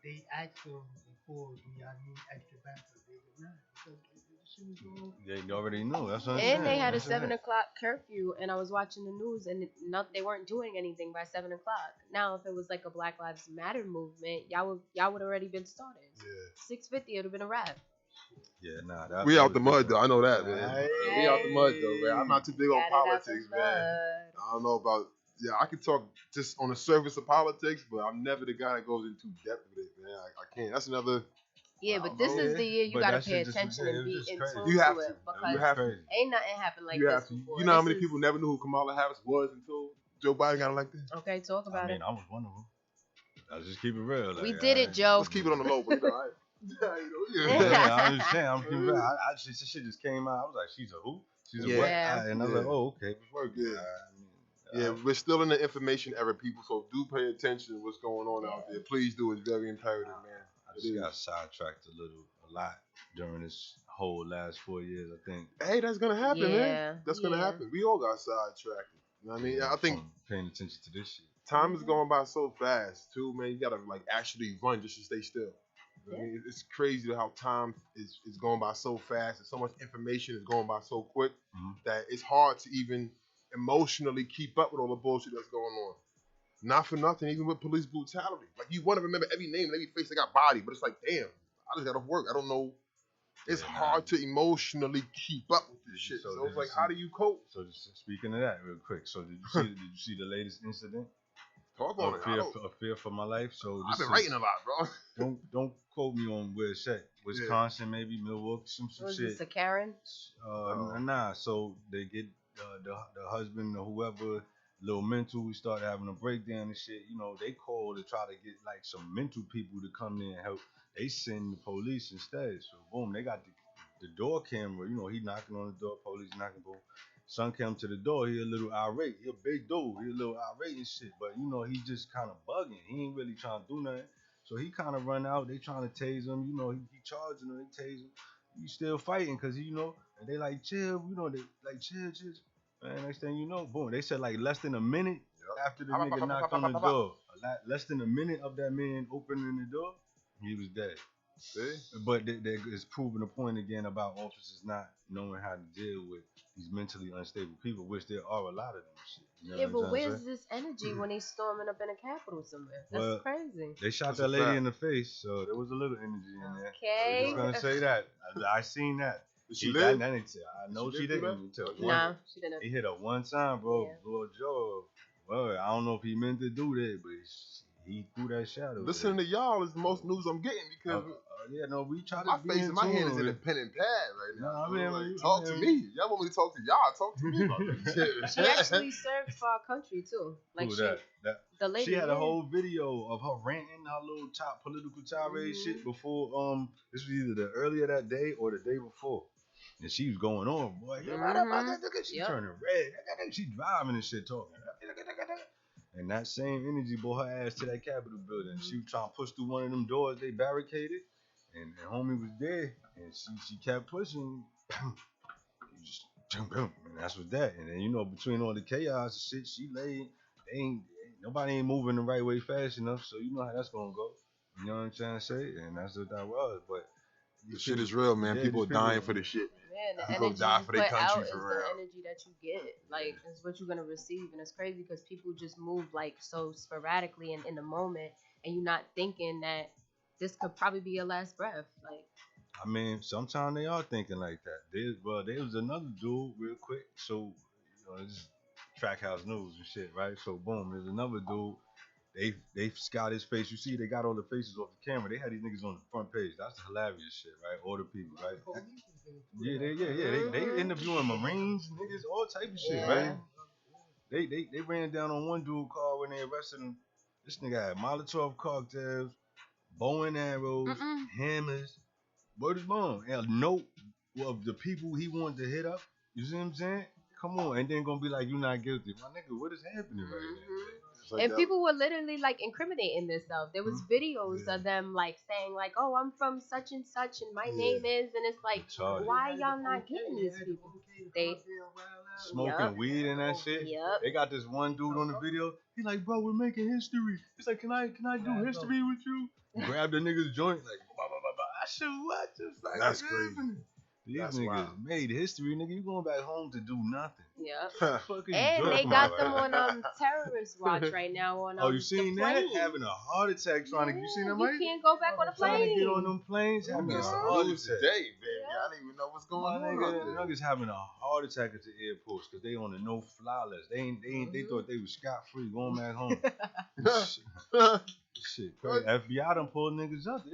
Speaker 5: they asked them before, do y'all need extra backup? They did not. Because the shit was going.
Speaker 2: They already know. That's what I'm saying.
Speaker 4: And they had a
Speaker 2: That's what I'm
Speaker 4: 7 o'clock curfew, and I was watching the news, and they weren't doing anything by 7 o'clock. Now, if it was like a Black Lives Matter movement, y'all would already been started.
Speaker 3: Yeah.
Speaker 4: 6:50, it would have been a wrap.
Speaker 2: Yeah, nah.
Speaker 3: We out the mud though. I know that, man.
Speaker 2: Hey.
Speaker 3: We out the mud though, man. I'm not too big on
Speaker 4: Got it out
Speaker 3: politics,
Speaker 4: the
Speaker 3: man.
Speaker 4: mud.
Speaker 3: I don't know about. Yeah, I can talk just on the surface of politics, but I'm never the guy that goes into depth with it, man. I can't. That's another.
Speaker 4: Yeah, but this is the year you
Speaker 2: But
Speaker 4: gotta
Speaker 2: that
Speaker 4: pay
Speaker 2: shit just
Speaker 4: attention
Speaker 2: was-
Speaker 4: and
Speaker 2: it was
Speaker 4: be
Speaker 2: just
Speaker 4: in
Speaker 2: crazy.
Speaker 4: tune
Speaker 3: You have
Speaker 4: to
Speaker 3: to.
Speaker 4: it
Speaker 3: You
Speaker 4: because
Speaker 3: have to.
Speaker 4: ain't nothing happened like
Speaker 3: You
Speaker 4: this
Speaker 3: have to.
Speaker 4: before.
Speaker 3: You know how
Speaker 4: This
Speaker 3: many
Speaker 4: is-
Speaker 3: people never knew who Kamala Harris was until Joe Biden got elected?
Speaker 4: Okay, talk about
Speaker 2: I
Speaker 4: it.
Speaker 2: was one of them. I'll just keep it real. Like,
Speaker 4: We did it, Joe.
Speaker 3: Let's keep it on the low, but you know, all right.
Speaker 2: Yeah, I understand. I'm keeping it real. This shit just came out. I was like, she's a who? She's a what?
Speaker 4: Yeah.
Speaker 2: And I was like, oh, okay, it's working.
Speaker 3: Yeah. Yeah, we're still in the information era, people. So do pay attention to what's going on out there. Please do. It's very imperative, man.
Speaker 2: I just got sidetracked a lot during this whole last 4 years, I think.
Speaker 3: Hey, that's gonna happen,
Speaker 4: Yeah,
Speaker 3: man. That's gonna happen. We all got sidetracked. You know what I mean? I think
Speaker 2: From paying attention to this shit.
Speaker 3: time is going by so fast too, man. You gotta like actually run just to stay still. You know what I mean? It's crazy how time is going by so fast and so much information is going by so quick that it's hard to even emotionally keep up with all the bullshit that's going on. Not for nothing, even with police brutality. Like you want to remember every name and every face that got bodied, but it's like, damn, I just got off work. I don't know. It's hard to emotionally keep up with this shit. So it's like, how do you cope?
Speaker 2: So just speaking of that real quick. So did you see the latest incident?
Speaker 3: Talk on it.
Speaker 2: A fear for my life. So
Speaker 3: I've been writing a lot, bro.
Speaker 2: Don't quote me on where it's at. Wisconsin, maybe Milwaukee, some
Speaker 4: Was
Speaker 2: shit.
Speaker 4: this a Karen?
Speaker 2: Nah. So they get the husband or whoever, little mental. We started having a breakdown and shit. You know, they call to try to get like some mental people to come in and help. They send the police instead. So boom, they got the door camera. You know, he knocking on the door. Police knocking. Boom. Son came to the door. He a little irate. He a big dude. He a little irate and shit. But you know, he just kind of bugging. He ain't really trying to do nothing. So he kind of run out. They trying to tase him. You know, he charging him. They tase him. He still fighting because you know, and they like chill. You know, they like chill. Man, next thing you know, boom. They said like less than a minute after the nigga knocked on the door. Less than a minute of that man opening the door, he was dead.
Speaker 3: See?
Speaker 2: But it's proving a point again about officers not knowing how to deal with these mentally unstable people, which there are a lot of them. Shit, you know
Speaker 4: Yeah,
Speaker 2: what
Speaker 4: but
Speaker 2: I'm
Speaker 4: where's
Speaker 2: saying?
Speaker 4: this energy when they storming up in a Capitol somewhere? That's
Speaker 2: Well,
Speaker 4: crazy.
Speaker 2: They shot
Speaker 3: That's
Speaker 2: that
Speaker 3: a
Speaker 2: lady
Speaker 3: fact.
Speaker 2: in the face, so there was a little energy in there.
Speaker 4: Okay.
Speaker 2: I'm just gonna say that. I seen that.
Speaker 3: Did she
Speaker 2: He
Speaker 3: live?
Speaker 2: I know she
Speaker 3: She
Speaker 2: didn't.
Speaker 3: live
Speaker 2: Until
Speaker 3: through
Speaker 2: one-
Speaker 4: Nah, she didn't.
Speaker 2: He hit her one time, bro.
Speaker 4: Yeah.
Speaker 2: Lord Joe. Well, I don't know if he meant to do that, but he threw that shadow.
Speaker 3: Listening to y'all is the most news I'm getting because
Speaker 2: yeah, no, we try to
Speaker 3: my
Speaker 2: be
Speaker 3: face in my hand is
Speaker 2: with
Speaker 3: in a pen and pad right now.
Speaker 2: Nah,
Speaker 3: So
Speaker 2: man,
Speaker 3: like,
Speaker 2: man,
Speaker 3: talk to me. Y'all want me to talk to y'all? Talk to me about this.
Speaker 4: She actually served for our country too. Like
Speaker 2: Who
Speaker 4: she,
Speaker 2: that?
Speaker 4: the lady.
Speaker 2: She had a
Speaker 4: yeah.
Speaker 2: whole video of her ranting her little top political tirade shit before this was either the earlier that day or the day before. And she was going on, boy. She turning red. She driving and shit talking. And that same energy brought her ass to that Capitol building. She was trying to push through one of them doors they barricaded. And homie was there. And she kept pushing. Just, and that's what that. And then, you know, between all the chaos and shit, she laid. Nobody ain't moving the right way fast enough. So you know how that's going to go. You know what I'm trying to say? And that's what that was. But
Speaker 3: the shit is real, man.
Speaker 2: Yeah,
Speaker 3: people are dying for this shit.
Speaker 4: Yeah, the
Speaker 3: people
Speaker 4: energy
Speaker 3: die
Speaker 4: you
Speaker 3: for their
Speaker 4: put
Speaker 3: country
Speaker 4: out is
Speaker 3: for
Speaker 4: the
Speaker 3: real.
Speaker 4: energy that you get. Like, it's what you're gonna receive, and it's crazy because people just move like so sporadically and in the moment, and you're not thinking that this could probably be your last breath. Like,
Speaker 2: I mean, sometimes they are thinking like that. There was another dude real quick. So, you know, this is Trackhouse News and shit, right? So, boom, there's another dude. They scout his face. You see, they got all the faces off the camera. They had these niggas on the front page. That's hilarious shit, right? All the people, right? Yeah, they interviewing Marines, niggas, all type of shit, right? They ran down on one dude car when they arrested him. This nigga had Molotov cocktails, bow and arrows, hammers, word is bone, and a note of the people he wanted to hit up. You see what I'm saying? Come on, and then gonna be like, you not guilty, my nigga. What is happening right now?
Speaker 3: Like
Speaker 4: and people were literally like incriminating themselves. There was videos of them like saying like, "Oh, I'm from such and such, and my name is," and it's like, why y'all not getting these people? They
Speaker 2: smoking weed and that shit. They got this one dude on the video. He's like, bro, we're making history. He's like, can I do history with you? Grab the nigga's joint like, blah, blah, blah, blah. I should what the fuck?
Speaker 3: That's crazy.
Speaker 2: These niggas made history, nigga. You going back home to do nothing.
Speaker 4: Yeah.
Speaker 2: Fucking
Speaker 4: and they got them on terrorist watch right now on
Speaker 2: oh, you seen that? Having a heart attack trying to. You seen that, Mike?
Speaker 4: You can't go back on the plane.
Speaker 2: Trying to get on them planes, having a heart attack.
Speaker 3: Today, baby. I don't even know what's going on.
Speaker 2: Niggas having a heart attack at the airports because they on the no fly list. They thought they was scot free going back home. Shit, crazy. FBI done pulled niggas up.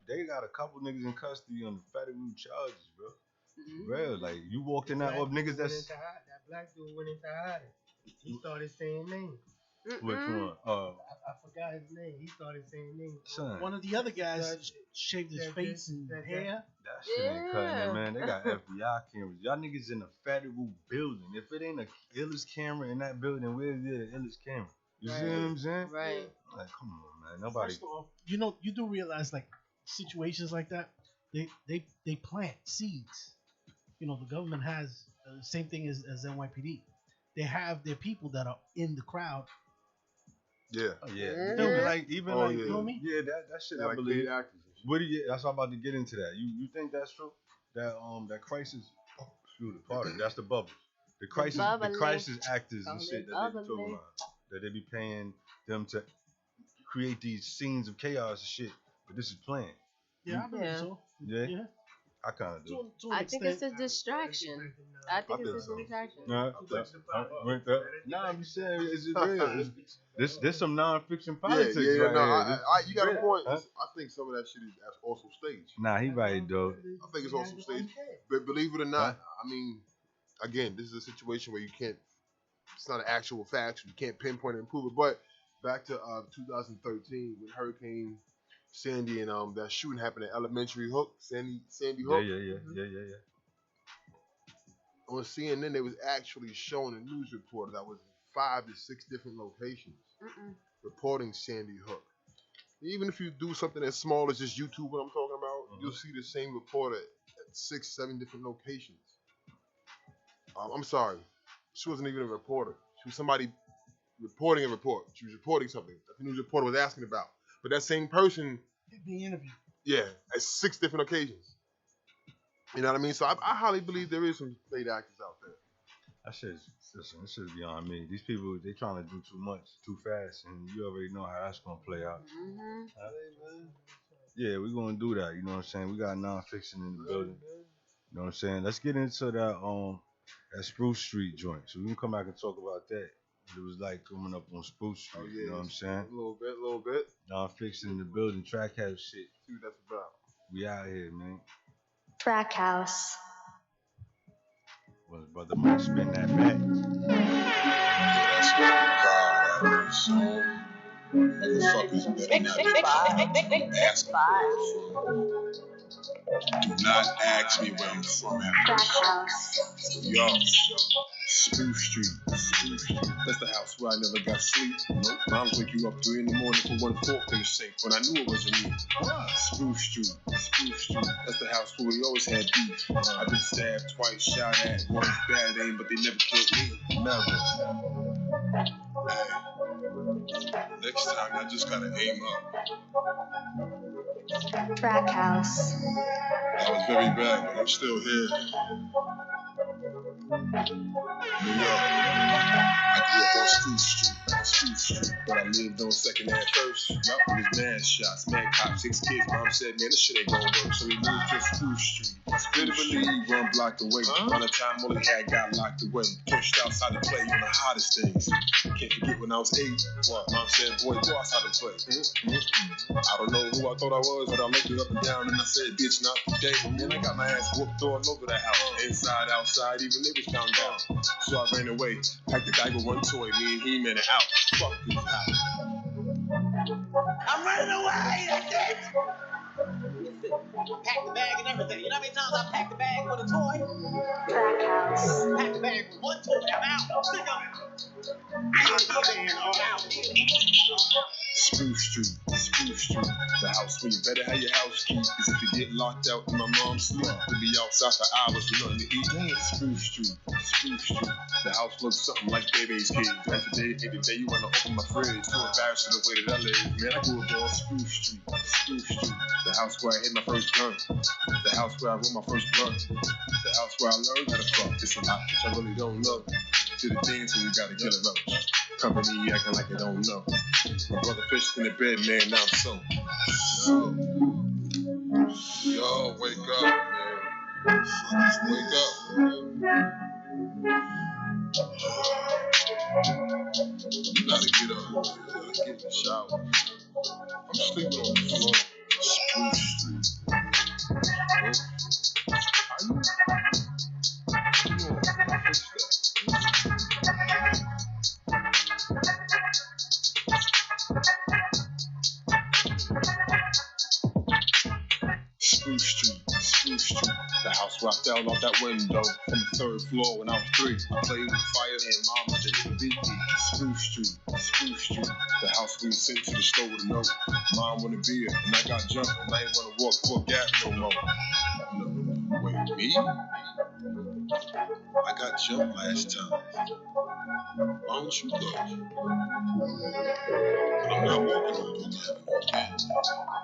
Speaker 2: They got a couple niggas in custody on the federal charges, bro. Bro, like you walked in that niggas that's
Speaker 5: that black dude went into hiding. He started saying names.
Speaker 2: Which one?
Speaker 5: I forgot his name. He started saying names.
Speaker 2: Son.
Speaker 6: One of the other guys shaved his face and hair.
Speaker 2: That shit ain't cutting it, man. They got FBI cameras. Y'all niggas in a federal building. If it ain't a illest camera in that building, where's the illest camera? You see what I'm saying?
Speaker 4: Right.
Speaker 2: Like, come on, man. Nobody.
Speaker 6: First off, you do realize like situations like that, they plant seeds. You know, the government has the same thing as NYPD. They have their people that are in the crowd.
Speaker 3: Yeah.
Speaker 2: Oh, yeah. Like even like
Speaker 6: you know what I mean?
Speaker 2: Yeah, that shit I
Speaker 3: Like
Speaker 2: believe.
Speaker 3: actors.
Speaker 2: What do you? That's what I'm about to get into that. You think that's true? That crisis. Excuse me, pardon. That's the bubbles. The crisis actors and shit that they be talking about. That they be paying them to create these scenes of chaos and shit. But this is planned.
Speaker 6: Yeah, I believe so.
Speaker 2: Yeah. I kind of do.
Speaker 4: I think it's a distraction. I think it's a distraction.
Speaker 2: Nah, I'm just saying, it's just real. This some non-fiction politics right here.
Speaker 3: You got a point. I think some of that shit is also staged.
Speaker 2: Nah, he right, though.
Speaker 3: I think it's also staged. But believe it or not, I mean, again, this is a situation where you can't, it's not an actual fact. You can't pinpoint it and prove it. But back to 2013 when Hurricane Sandy and that shooting happened at Elementary Hook, Sandy Hook.
Speaker 2: Yeah.
Speaker 3: On CNN, they was actually showing a news reporter that was in 5 to 6 different locations reporting Sandy Hook. Even if you do something as small as just YouTube, what I'm talking about, you'll see the same reporter at 6, 7 different locations. I'm sorry, she wasn't even a reporter. She was somebody reporting a report. She was reporting something that the news reporter was asking about. But that same person
Speaker 6: being interviewed.
Speaker 3: Yeah, at 6 different occasions. You know what I mean? So I highly believe there is some paid actors out there.
Speaker 2: That shit's beyond me. These people, they trying to do too much, too fast, and you already know how that's gonna play out. Yeah, we're gonna do that. You know what I'm saying? We got non-fiction in the building. You know what I'm saying? Let's get into that Spruce Street joint. So we can come back and talk about that. It was like coming up on Spruce Street.
Speaker 3: Oh yeah,
Speaker 2: You know what I'm saying?
Speaker 3: a little bit.
Speaker 2: Non-fiction in the building, track house shit.
Speaker 3: See what that's about.
Speaker 2: We out here, man.
Speaker 8: Track house.
Speaker 2: Well, brother might spin that back.
Speaker 7: That's God. Motherfuckers better not ask me. Do not ask me where I'm from.
Speaker 8: Track house.
Speaker 7: Yo, Spruce Street. That's the house where I never got sleep. Nope. Moms wake you up 3 in the morning for one fork in the sink when I knew it wasn't me. Spruce Street. That's the house where we always had beef. I've been stabbed twice, shot at, once bad aim, but they never killed me. Never. Hey, next time I just gotta aim up.
Speaker 8: Track house.
Speaker 7: That was very bad, but I'm still here. New York. I grew up on Spruce Street, but I lived on Second Ave first. Yup, it was mad shots, mad cops, 6 kids. Mom said, man, this shit ain't gonna work, so we moved to Spruce Street. Literally 1 block away. By the time all he had got locked away, pushed outside to play on the hottest days. Can't forget when I was 8. Mom said, boy, go outside and play. I don't know who I thought I was, but I looked it up and down and I said, bitch, not today. Man, I got my ass whooped all over the house. Inside, outside, even neighbors found out. So I ran away, packed the bag with 1 toy, me and He-Man it out. Fuck this house.
Speaker 9: I'm running away, that's it! Pack the bag and everything. You know how many times I packed the bag with a toy?
Speaker 8: Track house.
Speaker 9: Pack the bag with 1 toy. I'm out. I'm sick of it. I'm out.
Speaker 7: Spruce Street. The house where you better have your house key. Cause if you get locked out in my mom's sleep, you'll be outside for hours with nothing to eat. Spruce Street. The house looks something like Baby's kids. And today ain't the day you wanna open my fridge. Too embarrassed to the way that I live. Man, I grew up on Spruce Street. The house where I hit my first gun. The house where I rolled my first blunt. The house where I learned how to fuck. It's a lot which I really don't know. To the dance when you gotta get it up. Company acting like they don't know. My brother fished in the bed, man, now I'm so. Yo, wake up, man. Wake up. You gotta get up. You gotta get in the shower. I'm sleeping on the floor. Spruce Street. How you gonna fix that? Spruce Street. The house where I fell off that window from the 3rd floor when I was 3. I played with fire and mama didn't beat me. Spruce Street. The house we sent to the store with a note. Mom wanted beer and I got jumped and I ain't wanna walk for gas no more. No, wait, me? I got jumped last time. Why don't you go? I'm not walking on Brook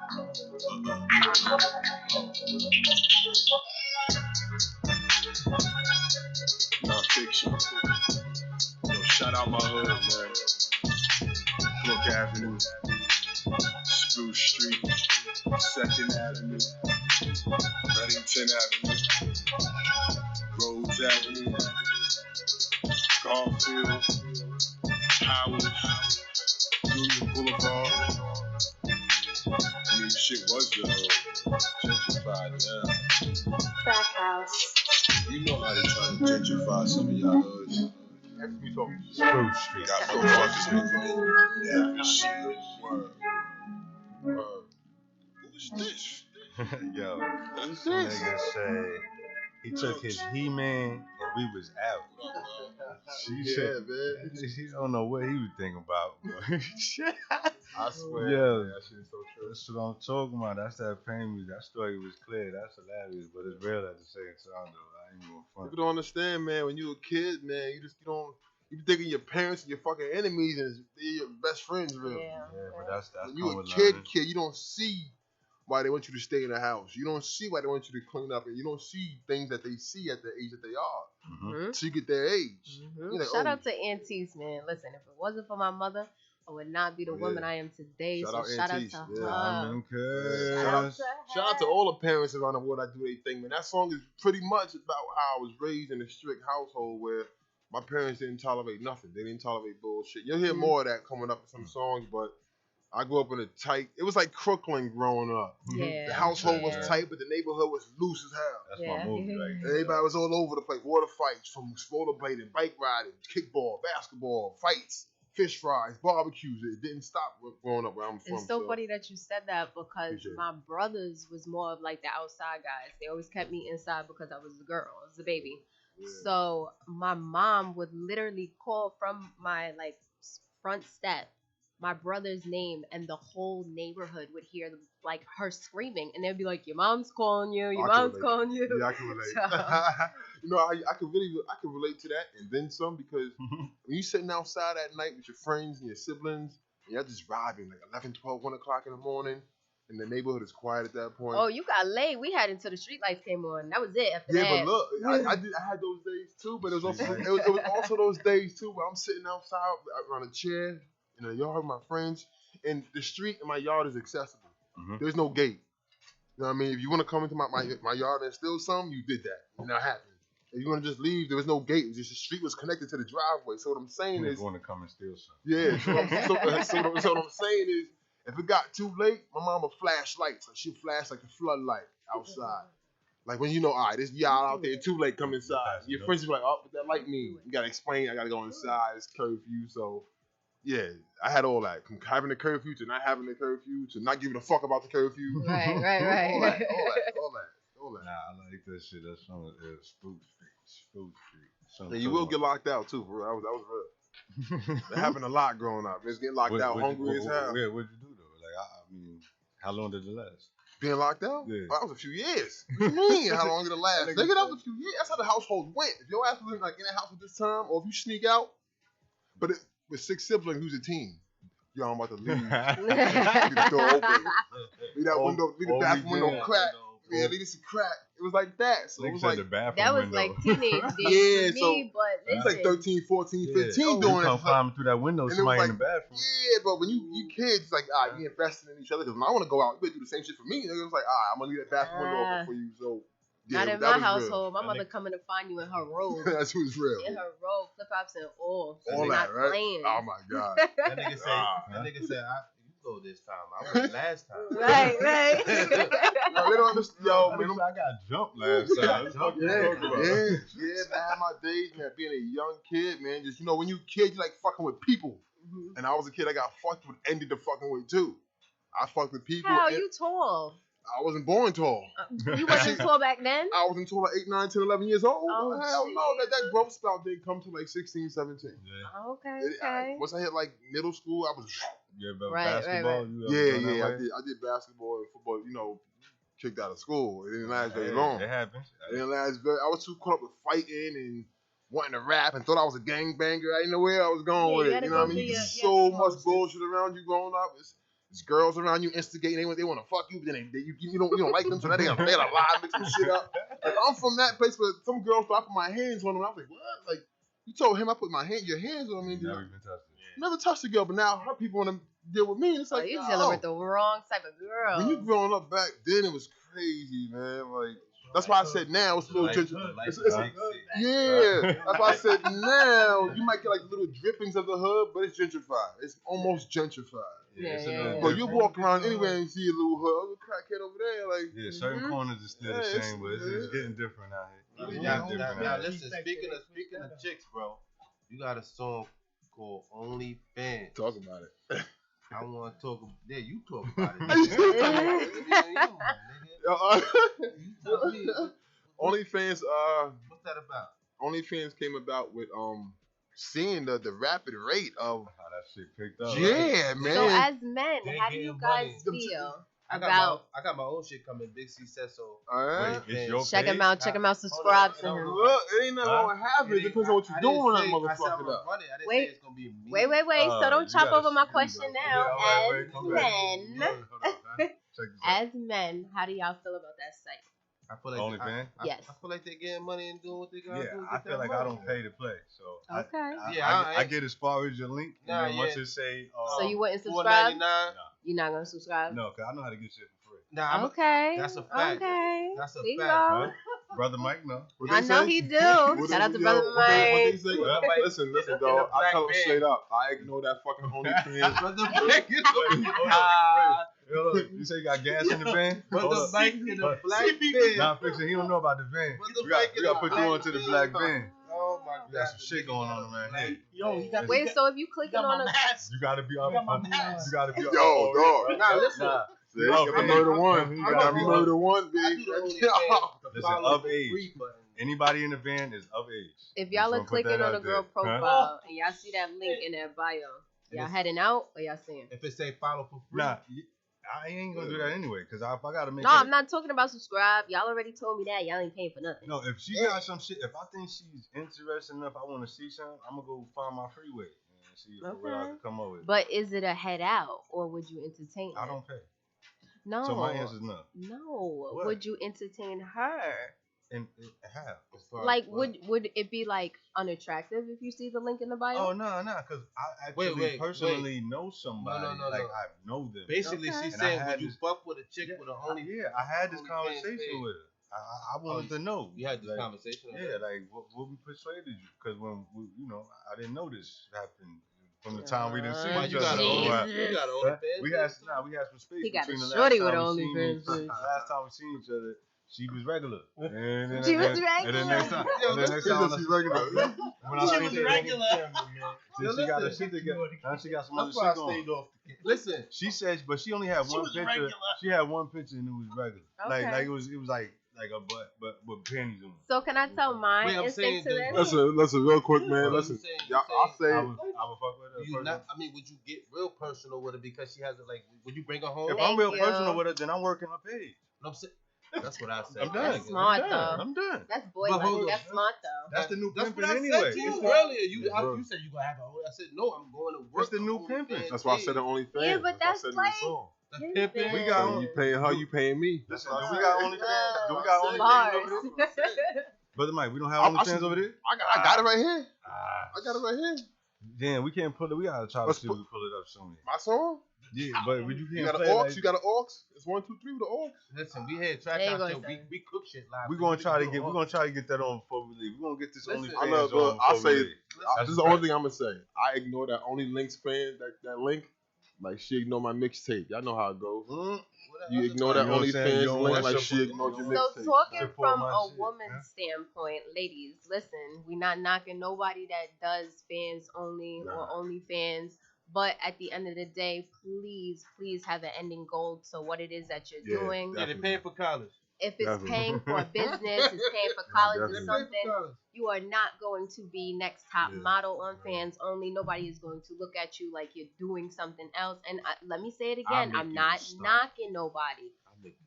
Speaker 7: Non-fiction. Yo, shout out my hood, man. Brook Avenue, Spruce Street, 2nd Avenue, Reddington Avenue, Rhodes Avenue, Garfield, Howard, Union Boulevard. I mean, shit was gentrified now.
Speaker 8: Track house.
Speaker 7: You know how they trying to gentrify some of y'all hoods.
Speaker 3: That's me talking.
Speaker 2: Spruce Street.
Speaker 7: Got motherfuckers moving in. Yeah, shit. Word. Who is this?
Speaker 2: Yo,
Speaker 3: Who's
Speaker 2: this
Speaker 3: this?
Speaker 2: nigga say he took his He-Man and we was out. She
Speaker 3: Yeah,
Speaker 2: said,
Speaker 3: man.
Speaker 2: he don't know what he was thinking about.
Speaker 3: I swear.
Speaker 2: Yeah.
Speaker 3: Man, that shit is so true.
Speaker 2: That's what I'm talking about. That's that pain music. That story was clear. That's hilarious, but it's real at the same time, though. I ain't gonna front.
Speaker 3: People don't understand, man. When you a kid, man, you don't. You be thinking your parents are your fucking enemies and they're your best friends, really.
Speaker 4: Yeah.
Speaker 2: Yeah, but that's
Speaker 3: When you a
Speaker 2: common
Speaker 3: kid,
Speaker 2: learning.
Speaker 3: you don't see why they want you to stay in the house. You don't see why they want you to clean up, and you don't see things that they see at the age that they are.
Speaker 2: Mhm.
Speaker 3: So you get their age. You're like,
Speaker 4: Shout
Speaker 3: oh,
Speaker 4: out to Aunties, man. Listen, if it wasn't for my mother, I would not be the
Speaker 3: Oh, yeah.
Speaker 4: woman I am today.
Speaker 3: Shout
Speaker 4: so
Speaker 3: out
Speaker 4: shout out
Speaker 3: Aunties.
Speaker 4: to
Speaker 3: Yeah.
Speaker 4: her.
Speaker 2: Diamond
Speaker 4: Shout out
Speaker 2: Curse.
Speaker 4: to her.
Speaker 3: shout out to all the parents around the world that do their thing, man. That song is pretty much about how I was raised in a strict household where My parents didn't tolerate nothing. They didn't tolerate bullshit. You'll hear
Speaker 4: Mhm.
Speaker 3: more of that coming up in some songs, but I grew up in a tight. It was like Crooklyn growing up.
Speaker 4: Yeah.
Speaker 3: The household was
Speaker 4: Yeah.
Speaker 3: tight, but the neighborhood was loose as hell.
Speaker 2: That's
Speaker 4: Yeah.
Speaker 2: my movie right
Speaker 3: And
Speaker 2: there.
Speaker 3: everybody was all over the place. Water fights, from rollerblading, bike riding, kickball, basketball, fights, fish fries, barbecues. It didn't stop growing up where I'm from.
Speaker 4: It's so funny that you said that because
Speaker 3: Appreciate it.
Speaker 4: my brothers was more of like the outside guys. They always kept me inside because I was the girl, I was the baby.
Speaker 3: Yeah.
Speaker 4: So my mom would literally call from my like front step my brother's name, and the whole neighborhood would hear like her screaming, and they'd be like, "Your mom's calling you. Your
Speaker 3: I can
Speaker 4: mom's
Speaker 3: relate.
Speaker 4: calling you."
Speaker 3: Yeah, I can relate.
Speaker 4: So-
Speaker 3: You know, I can relate to that and then some, because when you sitting outside at night with your friends and your siblings, and y'all just vibing like 11, 12, 1 o'clock in the morning, and the neighborhood is quiet at that point.
Speaker 4: Oh, you got late. We had until the street lights came on. That was it. After
Speaker 3: Yeah,
Speaker 4: that.
Speaker 3: but look, I had those days too, but it was also those days too where I'm sitting outside around a chair in the yard with my friends, and the street in my yard is accessible.
Speaker 2: Mhm.
Speaker 3: There's no gate. You know what I mean? If you want to come into my yard and steal something, you did that. You're not happy. If you want to just leave, there was no gate. It was just the street was connected to the driveway. So what I'm saying
Speaker 2: Who's
Speaker 3: is,
Speaker 2: going to come and steal something?
Speaker 3: yeah. So what I'm saying is, if it got too late, my mom would flash lights. Like she'd flash like a floodlight outside. Like when you know, all right, this y'all out there too late, come inside. Your friends be like, oh, what that light mean? You gotta explain. I gotta go inside. It's curfew. So yeah, I had all that. From having the curfew to not having the curfew to not giving a fuck about the curfew.
Speaker 4: Right.
Speaker 3: all that.
Speaker 2: Nah, I like that shit. That song is Spook Street.
Speaker 3: And you will get locked out too, bro. That was real. That happened a lot growing up. It's getting locked out, hungry as hell.
Speaker 2: What'd you do though? Like, I mean, how long did it last?
Speaker 3: Being locked out?
Speaker 2: Yeah.
Speaker 3: Oh, that was a few years. What do you mean? How long did it last? Nigga, that was a few years. That's how the household went. If your ass was like in the house at this time, or if you sneak out, but with 6 siblings, who's a team? Yo, I'm about to leave. Leave the door open. Leave that window, leave the bathroom window crack. Yeah, leave it some crack. It was like that. So it was like,
Speaker 2: the bathroom
Speaker 4: That was
Speaker 2: window.
Speaker 4: like teenage days
Speaker 3: Yeah,
Speaker 4: for me, but
Speaker 3: it was like 13, 14, 15
Speaker 2: You
Speaker 3: doing
Speaker 2: come
Speaker 3: it.
Speaker 2: climbing through that window,
Speaker 3: And it
Speaker 2: somebody
Speaker 3: was
Speaker 2: in the bathroom.
Speaker 3: Yeah, but when you kids, it's like, all right, you investing in each other. Because when I want to go out, you better do the same shit for me. It was like, all right, I'm going to leave that bathroom window open for you. So, yeah,
Speaker 4: not in
Speaker 3: that
Speaker 4: my
Speaker 3: was
Speaker 4: household. My
Speaker 2: That
Speaker 4: mother coming to find you in her robe.
Speaker 3: real. That's who's real.
Speaker 4: In her robe, flip flops and all.
Speaker 3: All
Speaker 4: not
Speaker 3: that, right?
Speaker 4: playing.
Speaker 3: Oh, my God.
Speaker 10: That nigga said, you go this time. I went last time.
Speaker 4: Right.
Speaker 3: Yo, they don't understand. Yo, man,
Speaker 2: I got jumped last time.
Speaker 3: yeah, man. I had my days, man, being a young kid, man. Just, when you kid, you like fucking with people.
Speaker 4: Mhm.
Speaker 3: And I was a kid I got fucked with, ended the fucking with, too. I fucked with people.
Speaker 4: How
Speaker 3: and
Speaker 4: you tall?
Speaker 3: I wasn't born tall.
Speaker 4: You wasn't tall back then?
Speaker 3: I was until like 8, 9, 10, 11 years old.
Speaker 4: Oh,
Speaker 3: Hell no.
Speaker 4: shit.
Speaker 3: That growth spell didn't come to like 16, 17.
Speaker 4: Okay.
Speaker 3: Once I hit like middle school, I was.
Speaker 2: Yeah, but
Speaker 4: Right,
Speaker 2: basketball.
Speaker 4: right.
Speaker 2: You ever done that way?
Speaker 3: I did basketball and football, kicked out of school. It didn't last very
Speaker 2: Hey,
Speaker 3: long.
Speaker 2: It happens.
Speaker 3: It didn't last very. I was too caught up with fighting and wanting to rap and thought I was a gangbanger. I didn't know where I was going
Speaker 4: Yeah,
Speaker 3: with
Speaker 4: you
Speaker 3: it.
Speaker 4: gotta
Speaker 3: You know what I
Speaker 4: go
Speaker 3: mean?
Speaker 4: through your
Speaker 3: So much
Speaker 4: explosives.
Speaker 3: bullshit around you growing up. It's girls around you instigating. They want to fuck you, but then you don't like them, so now they gotta lie, mix some shit up. Like, I'm from that place where some girls thought I put my hands on them. I was like, what? Like, you told him I put your hands on me.
Speaker 2: Never even touched it.
Speaker 3: Never touched a girl, but now her people want to deal with me. It's
Speaker 4: Oh,
Speaker 3: like,
Speaker 4: you're
Speaker 3: no.
Speaker 4: dealing with the wrong type of girl.
Speaker 3: When you growing up back then, it was crazy, man. Like, that's why I said now it's a little gentrified. Yeah, that's why I said now you might get like little drippings of the hood, but it's gentrified. It's almost gentrified.
Speaker 4: Yeah.
Speaker 3: But you walk around anywhere and see a little hood, oh, a crackhead over there, like.
Speaker 2: Yeah, certain corners is still the same, but it's getting different out here.
Speaker 10: Now, listen, speaking of chicks, bro, you got a song called OnlyFans.
Speaker 3: Talk about it.
Speaker 10: I want to talk. Yeah, you talk about it. You tell me.
Speaker 3: OnlyFans.
Speaker 10: What's that about?
Speaker 3: OnlyFans came about with seeing the rapid rate of
Speaker 2: How that shit picked up.
Speaker 3: yeah, man.
Speaker 4: So as men,
Speaker 10: They
Speaker 4: how do you
Speaker 10: getting
Speaker 4: guys
Speaker 10: money.
Speaker 4: feel
Speaker 10: I
Speaker 4: about?
Speaker 10: got my own shit coming. Big C said so.
Speaker 3: All right.
Speaker 10: Wait,
Speaker 2: It's your
Speaker 4: Check
Speaker 2: page?
Speaker 4: him out. Check him out. Subscribe to him.
Speaker 3: Look, it ain't nothing wrong with having it. Depends on what you're doing on that motherfucker. Up.
Speaker 10: I didn't
Speaker 4: Wait.
Speaker 10: say it's gonna be me.
Speaker 4: Wait. So don't
Speaker 2: You
Speaker 4: chop
Speaker 2: gotta
Speaker 4: over my
Speaker 2: see
Speaker 4: question
Speaker 2: though.
Speaker 4: now.
Speaker 2: Yeah, wait,
Speaker 4: As
Speaker 2: come back.
Speaker 4: men,
Speaker 2: Hold on, Check this out.
Speaker 4: as men, how do y'all feel about that site?
Speaker 10: I feel like
Speaker 2: OnlyFans?
Speaker 4: Yes.
Speaker 10: I feel like they're getting money and doing what they gotta do.
Speaker 2: Yeah,
Speaker 10: to
Speaker 2: I
Speaker 10: get
Speaker 2: feel
Speaker 10: that
Speaker 2: like
Speaker 10: money.
Speaker 2: I don't pay to play, so
Speaker 4: Okay.
Speaker 2: I get as far as your link,
Speaker 10: Nah,
Speaker 2: and then once
Speaker 10: yeah.
Speaker 2: it say,
Speaker 4: So you wouldn't subscribe?
Speaker 10: $4.99.
Speaker 4: You're not gonna subscribe?
Speaker 2: no, cause I know how to get shit for free.
Speaker 10: Nah,
Speaker 4: Okay.
Speaker 10: That's a fact.
Speaker 4: Okay.
Speaker 10: That's a
Speaker 4: There you
Speaker 10: fact,
Speaker 4: go.
Speaker 2: Huh? Brother Mike, no.
Speaker 3: What
Speaker 4: I
Speaker 3: they
Speaker 4: know
Speaker 3: say?
Speaker 4: he do.
Speaker 3: What
Speaker 4: Shout out to
Speaker 3: yo,
Speaker 4: Brother
Speaker 3: what they
Speaker 4: Mike.
Speaker 3: say?
Speaker 10: Brother Mike
Speaker 3: Listen,
Speaker 10: in a
Speaker 3: dog. I
Speaker 10: black
Speaker 3: tell them
Speaker 10: van.
Speaker 3: straight up. I ignore that fucking OnlyFans.
Speaker 10: Brother Mike in a
Speaker 2: Hold up. You say you got gas in the van? Hold
Speaker 10: Brother
Speaker 2: up.
Speaker 10: Mike in a black van.
Speaker 2: Nah, Fiction, he don't know about the van.
Speaker 10: Brother
Speaker 2: We got
Speaker 10: Mike in
Speaker 2: to
Speaker 10: a
Speaker 2: put you
Speaker 10: black
Speaker 2: onto the
Speaker 10: van.
Speaker 2: black van.
Speaker 10: Oh my God.
Speaker 2: We got some shit going on around here.
Speaker 6: Yo, you got
Speaker 4: Wait, so if you clicking
Speaker 6: got
Speaker 4: on
Speaker 6: my
Speaker 4: a
Speaker 6: mask.
Speaker 2: You gotta be up.
Speaker 6: got my mask.
Speaker 2: You gotta be up.
Speaker 3: Yo, dog.
Speaker 10: Nah, listen.
Speaker 2: Nah.
Speaker 3: See, you got murder one. You got
Speaker 2: I'm-
Speaker 3: murder one,
Speaker 10: I
Speaker 3: B.
Speaker 10: do the OnlyFans to
Speaker 2: Listen,
Speaker 10: follow
Speaker 2: of
Speaker 10: for
Speaker 2: age.
Speaker 10: free button.
Speaker 2: Anybody in the van is of age.
Speaker 4: if y'all are
Speaker 2: Just wanna put
Speaker 4: clicking
Speaker 2: that
Speaker 4: on a
Speaker 2: out
Speaker 4: girl
Speaker 2: there. Huh?
Speaker 4: profile and y'all see that link in their bio, y'all
Speaker 10: it's-
Speaker 4: heading out or y'all seeing?
Speaker 10: If it say follow for free.
Speaker 2: Nah, I ain't gonna do that anyway. Cause if I gotta make.
Speaker 4: No, I'm not talking about subscribe. Y'all already told me that. Y'all ain't paying for nothing.
Speaker 2: No, if she got some shit, if I think she's interested enough, I want to see something, I'm gonna go find my freeway and see what I can come up with.
Speaker 4: But is it a head out or would you entertain
Speaker 2: I
Speaker 4: her?
Speaker 2: don't pay.
Speaker 4: No.
Speaker 2: So my answer is no.
Speaker 4: No.
Speaker 2: What?
Speaker 4: Would you entertain her?
Speaker 2: And how?
Speaker 10: As far
Speaker 4: Like,
Speaker 10: as what?
Speaker 4: would it be like unattractive if you see the link in the bio?
Speaker 2: Oh no, cause I actually
Speaker 10: Wait,
Speaker 2: personally know somebody.
Speaker 10: No.
Speaker 2: Like I know them.
Speaker 10: Basically,
Speaker 4: Okay.
Speaker 10: she's
Speaker 2: And I
Speaker 10: saying,
Speaker 2: had
Speaker 10: would you
Speaker 2: this-
Speaker 10: fuck with a chick with a only?
Speaker 2: Yeah, I had this
Speaker 10: OnlyFans
Speaker 2: conversation
Speaker 10: page.
Speaker 2: with her. I wanted to know.
Speaker 10: You had this
Speaker 2: like,
Speaker 10: conversation.
Speaker 2: Yeah, like what we persuaded you? Because when we, I didn't know this happened from the time we didn't see
Speaker 10: Why
Speaker 2: each
Speaker 10: you
Speaker 2: other.
Speaker 10: got
Speaker 2: for a while.
Speaker 10: You got
Speaker 2: But
Speaker 10: OnlyFans.
Speaker 2: we had some space
Speaker 4: He got
Speaker 2: between
Speaker 4: a
Speaker 2: the
Speaker 4: shorty
Speaker 2: last
Speaker 4: with
Speaker 2: time
Speaker 4: an
Speaker 2: we seen
Speaker 4: OnlyFans
Speaker 2: each
Speaker 4: page.
Speaker 2: last time we seen each other. She was regular. And then,
Speaker 4: She was
Speaker 2: And then
Speaker 4: regular.
Speaker 2: next time,
Speaker 10: Yo,
Speaker 2: and then next time
Speaker 3: She's regular.
Speaker 2: when I
Speaker 6: She
Speaker 2: seen
Speaker 6: was
Speaker 2: her,
Speaker 6: regular.
Speaker 2: then she got her shit together. Now she got some other
Speaker 10: That's why I
Speaker 2: shit going.
Speaker 10: stayed off the kid. Listen,
Speaker 2: She said, but she only had
Speaker 6: She
Speaker 2: one
Speaker 6: was
Speaker 2: picture.
Speaker 6: regular.
Speaker 2: She had one picture and it was regular.
Speaker 4: Okay.
Speaker 2: Like it was like a butt, but with panties on.
Speaker 4: So can I tell my
Speaker 10: Wait, I'm
Speaker 4: instinct to
Speaker 10: saying
Speaker 4: this?
Speaker 3: Listen, real quick, man.
Speaker 10: What
Speaker 3: Listen,
Speaker 10: you saying?
Speaker 3: y'all,
Speaker 10: You
Speaker 3: I'll say,
Speaker 2: I would fuck with her.
Speaker 10: you not. I mean, would you get real personal with her because she has it? Like, would you bring her home?
Speaker 2: If
Speaker 4: Thank
Speaker 2: I'm real
Speaker 4: you.
Speaker 2: personal with her, then I'm working her page.
Speaker 10: I'm saying, that's what I said.
Speaker 2: I'm done.
Speaker 4: That's smart,
Speaker 2: I'm done.
Speaker 4: though.
Speaker 2: I'm done.
Speaker 4: That's boy
Speaker 10: But hold
Speaker 4: like.
Speaker 10: on.
Speaker 4: That's smart though.
Speaker 2: That's the new
Speaker 10: That's
Speaker 2: pimping
Speaker 10: what I
Speaker 2: anyway.
Speaker 10: said to you earlier.
Speaker 3: bro.
Speaker 10: You said you gonna have a. I said no. I'm going to work.
Speaker 2: That's the
Speaker 10: on
Speaker 2: new
Speaker 10: OnlyFans
Speaker 2: pimping.
Speaker 3: that's why I
Speaker 10: page.
Speaker 3: said it OnlyFans.
Speaker 4: Yeah, but
Speaker 3: that's
Speaker 4: that's
Speaker 3: why I said it in
Speaker 4: like-
Speaker 3: the song.
Speaker 10: That's
Speaker 4: Yeah,
Speaker 10: pimping.
Speaker 2: We got
Speaker 3: So you paying her, you paying me.
Speaker 2: Listen, do we got OnlyFans? Do we got OnlyFans
Speaker 4: Bars.
Speaker 2: over there? Brother Mike, we don't have
Speaker 3: I
Speaker 2: OnlyFans
Speaker 3: should-
Speaker 2: over there?
Speaker 3: I got it right here.
Speaker 2: Ah,
Speaker 3: I got it right here.
Speaker 2: damn, we can't pull it. We gotta try to
Speaker 3: Let's
Speaker 2: see if we pull it up soon.
Speaker 3: My song.
Speaker 2: Yeah, but you
Speaker 3: You
Speaker 2: can't
Speaker 3: got an
Speaker 2: play
Speaker 3: aux.
Speaker 2: like,
Speaker 3: You got an aux. It's 1, 2, 3 with the aux.
Speaker 10: Listen, we had track
Speaker 4: There you
Speaker 10: out
Speaker 4: go,
Speaker 10: there.
Speaker 4: son.
Speaker 10: We cook shit live.
Speaker 2: We're
Speaker 10: so
Speaker 2: gonna
Speaker 10: we
Speaker 2: try to
Speaker 10: can
Speaker 2: get.
Speaker 10: do
Speaker 2: We're
Speaker 10: all-
Speaker 2: gonna try to get that on before we leave. We're gonna get this
Speaker 10: Listen,
Speaker 2: OnlyFans
Speaker 3: I know,
Speaker 2: on
Speaker 3: but I'll
Speaker 2: before we
Speaker 3: say
Speaker 2: leave.
Speaker 3: this is the only thing I'm gonna say. I ignore that only links fan that link. Like she ignore my mixtape. Y'all know how it goes.
Speaker 2: Mm.
Speaker 3: You ignore that
Speaker 2: You know what I'm saying? You
Speaker 3: OnlyFans
Speaker 2: don't
Speaker 3: link
Speaker 2: want
Speaker 3: like
Speaker 2: your-
Speaker 3: she ignored your
Speaker 4: So
Speaker 3: mixtape.
Speaker 4: talking
Speaker 2: Support
Speaker 4: from
Speaker 2: my
Speaker 4: a
Speaker 2: shit,
Speaker 4: woman's
Speaker 2: huh?
Speaker 4: standpoint, ladies, listen, we not knocking nobody that does fans only or
Speaker 3: Nah.
Speaker 4: OnlyFans. But at the end of the day, please have an ending goal to what it is that you're
Speaker 3: Yeah,
Speaker 4: doing.
Speaker 10: Yeah, they paying for college.
Speaker 4: If it's
Speaker 3: Definitely.
Speaker 4: paying for a business, it's paying for college or
Speaker 3: definitely.
Speaker 4: something, you are not going to be next top
Speaker 3: Yeah.
Speaker 4: model on fans only. Nobody is going to look at you like you're doing something else. And let me say it again,
Speaker 2: make
Speaker 4: I'm
Speaker 2: you
Speaker 4: not
Speaker 2: stop.
Speaker 4: knocking nobody,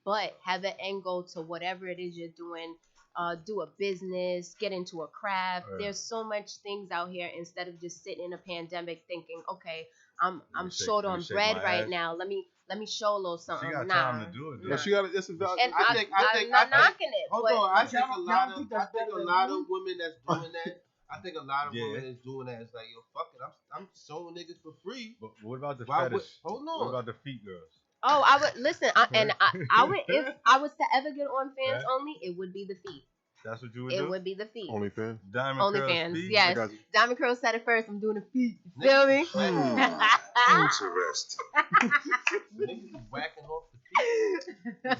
Speaker 4: but have an end goal to whatever it is you're doing. Do a business, get into a craft.
Speaker 3: Right.
Speaker 4: There's so much things out here instead of just sitting in a pandemic thinking, okay, I'm
Speaker 2: shake-
Speaker 4: short
Speaker 2: let me
Speaker 4: on
Speaker 2: shake
Speaker 4: bread
Speaker 2: my
Speaker 4: right
Speaker 2: ass.
Speaker 4: now. Let me show a little something.
Speaker 2: She got
Speaker 4: Nah.
Speaker 2: time to do it.
Speaker 3: No,
Speaker 2: though.
Speaker 3: she got it. It's a valid.
Speaker 4: And
Speaker 10: I
Speaker 4: I'm
Speaker 10: think-
Speaker 4: not knocking it.
Speaker 10: Hold
Speaker 4: but
Speaker 10: on, I think
Speaker 6: y'all-
Speaker 10: a
Speaker 6: y'all
Speaker 10: lot
Speaker 6: think
Speaker 10: of
Speaker 6: that's better than me?
Speaker 10: women that's doing that. I think a lot of
Speaker 2: Yeah.
Speaker 10: women is doing that. It's like, yo, fuck it, I'm showing niggas for free.
Speaker 2: But what about the
Speaker 10: Why would-
Speaker 2: fetish?
Speaker 10: hold
Speaker 2: What
Speaker 10: on.
Speaker 2: about the feet girls?
Speaker 4: Oh, I would listen, I would if I was to ever get on fans
Speaker 2: Right.
Speaker 4: only, it would be the feet.
Speaker 2: That's what you would
Speaker 4: It
Speaker 2: do?
Speaker 4: would be the feet.
Speaker 3: OnlyFans.
Speaker 2: Diamond curls,
Speaker 4: OnlyFans,
Speaker 2: feet?
Speaker 4: yes.
Speaker 3: I got you.
Speaker 4: Diamond Curl said it first. I'm doing the feet. You feel me?
Speaker 3: Interesting.
Speaker 10: Niggas is whacking off the feet.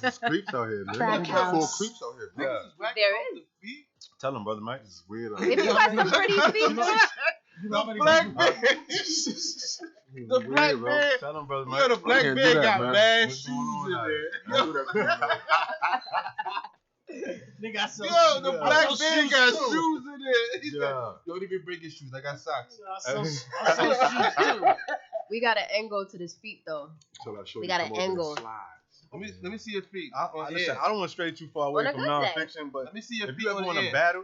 Speaker 3: There's creeps out here, man.
Speaker 8: Crack
Speaker 3: We got full
Speaker 8: house.
Speaker 3: creeps out here.
Speaker 2: Yeah.
Speaker 10: Niggas is whacking
Speaker 4: There
Speaker 10: off
Speaker 4: is.
Speaker 10: the feet.
Speaker 2: Tell him, brother Mike.
Speaker 3: This is weird.
Speaker 4: If you got some pretty feet,
Speaker 6: You know how many
Speaker 10: Black
Speaker 6: people-
Speaker 10: man. The black man.
Speaker 2: Tell him, brother
Speaker 10: You
Speaker 2: Mike.
Speaker 10: know the black
Speaker 3: can't do
Speaker 10: man
Speaker 3: that,
Speaker 10: got
Speaker 3: man.
Speaker 10: bad
Speaker 2: What's
Speaker 10: shoes
Speaker 2: going
Speaker 10: in
Speaker 2: on
Speaker 10: there.
Speaker 3: Don't do that to me, man.
Speaker 6: They got some.
Speaker 10: Yo, the
Speaker 6: yeah.
Speaker 10: black
Speaker 6: Those
Speaker 10: man
Speaker 6: shoes
Speaker 10: got
Speaker 6: too.
Speaker 10: shoes in there. He said,
Speaker 2: Yeah.
Speaker 10: don't even bring your shoes. I got socks.
Speaker 6: I sell shoes too.
Speaker 4: we got an angle to this feet though.
Speaker 3: Till I show
Speaker 4: We
Speaker 3: you
Speaker 4: got
Speaker 3: come
Speaker 4: an
Speaker 3: over and
Speaker 4: angle.
Speaker 3: slide.
Speaker 10: Let me see your feet.
Speaker 2: Listen, I don't want to stray too far
Speaker 4: On
Speaker 2: away
Speaker 4: a
Speaker 2: from
Speaker 4: good day.
Speaker 2: nonfiction, but
Speaker 10: Let me see your
Speaker 2: if
Speaker 10: feet
Speaker 2: you ever
Speaker 10: on
Speaker 2: want
Speaker 10: the
Speaker 2: to
Speaker 10: air.
Speaker 2: battle,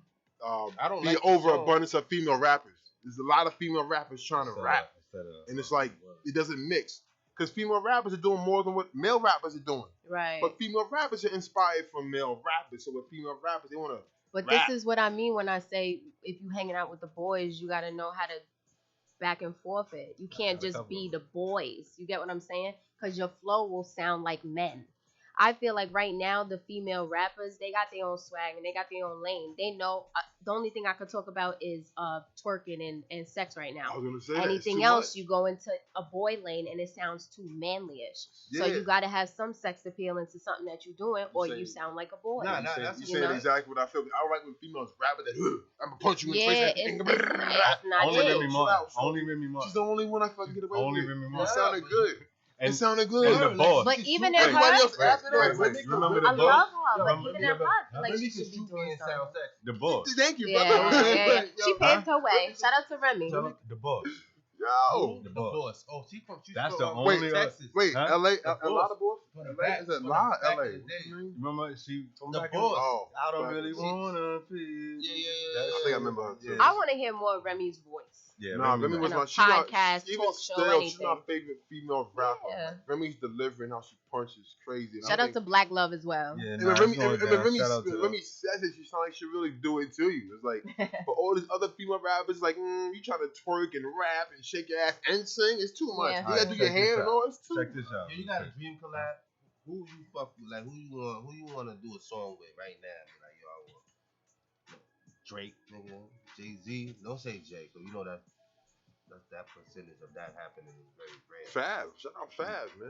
Speaker 10: I don't
Speaker 3: the
Speaker 10: like the
Speaker 3: overabundance of female rappers. There's a lot of female rappers trying to rap,
Speaker 2: Instead of,
Speaker 3: and it's like it doesn't mix. Because female rappers are doing more than what male rappers are doing.
Speaker 4: Right.
Speaker 3: But female rappers are inspired from male rappers. So with female rappers, they want to.
Speaker 4: But
Speaker 3: rap.
Speaker 4: this is what I mean when I say if you hanging out with the boys, you got to know how to back and forth it. You can't just be the boys. You get what I'm saying? Because your flow will sound like men. I feel like right now the female rappers, they got their own swag and they got their own lane. They know the only thing I could talk about is twerking and sex right now.
Speaker 3: I was gonna say
Speaker 4: anything else, you go into a boy lane and it sounds too manly-ish. So you got to have some sex appeal into something that you're doing, or you sound like a boy.
Speaker 3: Nah, that's you saying exactly what I feel. I don't like when females rap that. I'm gonna punch you in the face.
Speaker 4: It's not
Speaker 2: only
Speaker 4: it.
Speaker 2: Remy Ma. Only Remy Ma.
Speaker 3: She's the only one I fucking get away with.
Speaker 2: Only Remy Ma.
Speaker 3: It sounded good. It sounded good.
Speaker 2: And the boss.
Speaker 4: But even in her,
Speaker 3: everybody else after that,
Speaker 2: remember the
Speaker 4: I
Speaker 2: boss?
Speaker 4: love her. But
Speaker 2: Remember
Speaker 4: even in her, like she
Speaker 10: Remy
Speaker 4: should be
Speaker 10: can shoot me
Speaker 4: doing
Speaker 10: and sound
Speaker 4: something.
Speaker 10: sexy.
Speaker 2: The boss.
Speaker 3: Thank you,
Speaker 4: Yeah,
Speaker 3: brother.
Speaker 4: yeah. She paved her way. Shout out to Remy.
Speaker 2: The boss.
Speaker 3: Yo.
Speaker 2: The boss.
Speaker 10: Oh, she's from
Speaker 2: That's the
Speaker 10: wait,
Speaker 2: only.
Speaker 10: Texas.
Speaker 3: Wait,
Speaker 2: Huh?
Speaker 3: LA,
Speaker 2: The
Speaker 3: a lot of boys?
Speaker 10: From the
Speaker 3: LA
Speaker 10: back-
Speaker 3: is a
Speaker 10: from the
Speaker 3: lot,
Speaker 10: back
Speaker 3: LA.
Speaker 10: in the day.
Speaker 2: Remember she from
Speaker 10: The
Speaker 2: back
Speaker 10: boss.
Speaker 3: Oh,
Speaker 2: I don't
Speaker 3: back
Speaker 2: really
Speaker 3: in-
Speaker 2: wanna be.
Speaker 10: Yeah.
Speaker 3: I think I remember her too.
Speaker 4: I want to hear more of Remy's voice.
Speaker 2: Yeah,
Speaker 3: Nah, Remy was
Speaker 4: In a
Speaker 3: my. She's not,
Speaker 4: podcast,
Speaker 3: even
Speaker 4: talk show,
Speaker 3: still, she's
Speaker 4: anything.
Speaker 3: my favorite female rapper.
Speaker 4: Yeah.
Speaker 3: Remy's delivering how she punches crazy. And I
Speaker 4: Shout out
Speaker 3: think-
Speaker 4: to Black Love as well.
Speaker 2: Yeah,
Speaker 3: And
Speaker 2: nah,
Speaker 3: when Remy,
Speaker 2: it's going
Speaker 3: and
Speaker 2: down.
Speaker 3: when Remy,
Speaker 2: Shout out to
Speaker 3: when Remy says it, she sounds like she really do it to you. It's like, but all these other female rappers, like, you trying to twerk and rap and shake your ass and sing, it's too much.
Speaker 4: Yeah.
Speaker 3: You gotta do your
Speaker 2: Check this
Speaker 3: hand and
Speaker 2: out.
Speaker 3: all. It's too.
Speaker 2: Check this out.
Speaker 10: Yeah, you got a dream collab. Who you fuck with? Like who you wanna do a song with right now? Like yo, I want Drake, nigga, Jay-Z. Don't say Jay, cause you know that percentage of that happening is very rare.
Speaker 3: Fab, shout out Fab, man.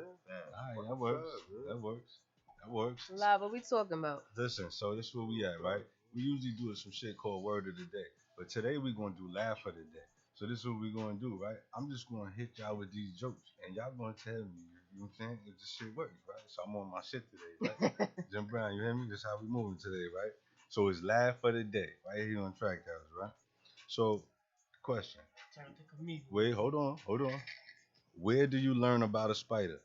Speaker 2: Alright, that works. That works. That works.
Speaker 4: Love, what we talking about?
Speaker 2: Listen, so this is where we at, right? We usually do some shit called Word of the Day. But today we're gonna do Laugh of the Day. So this is what we're gonna do, right? I'm just gonna hit y'all with these jokes and y'all gonna tell me, you know what I'm saying, if this shit works, right? So I'm on my shit today, right? Jim Brown, you hear me? That's how we moving today, right? So it's Laugh of the Day, right here on Track House, right? So question.
Speaker 5: Trying to take a meeting.
Speaker 2: Wait, hold on. Where do you learn about a spider?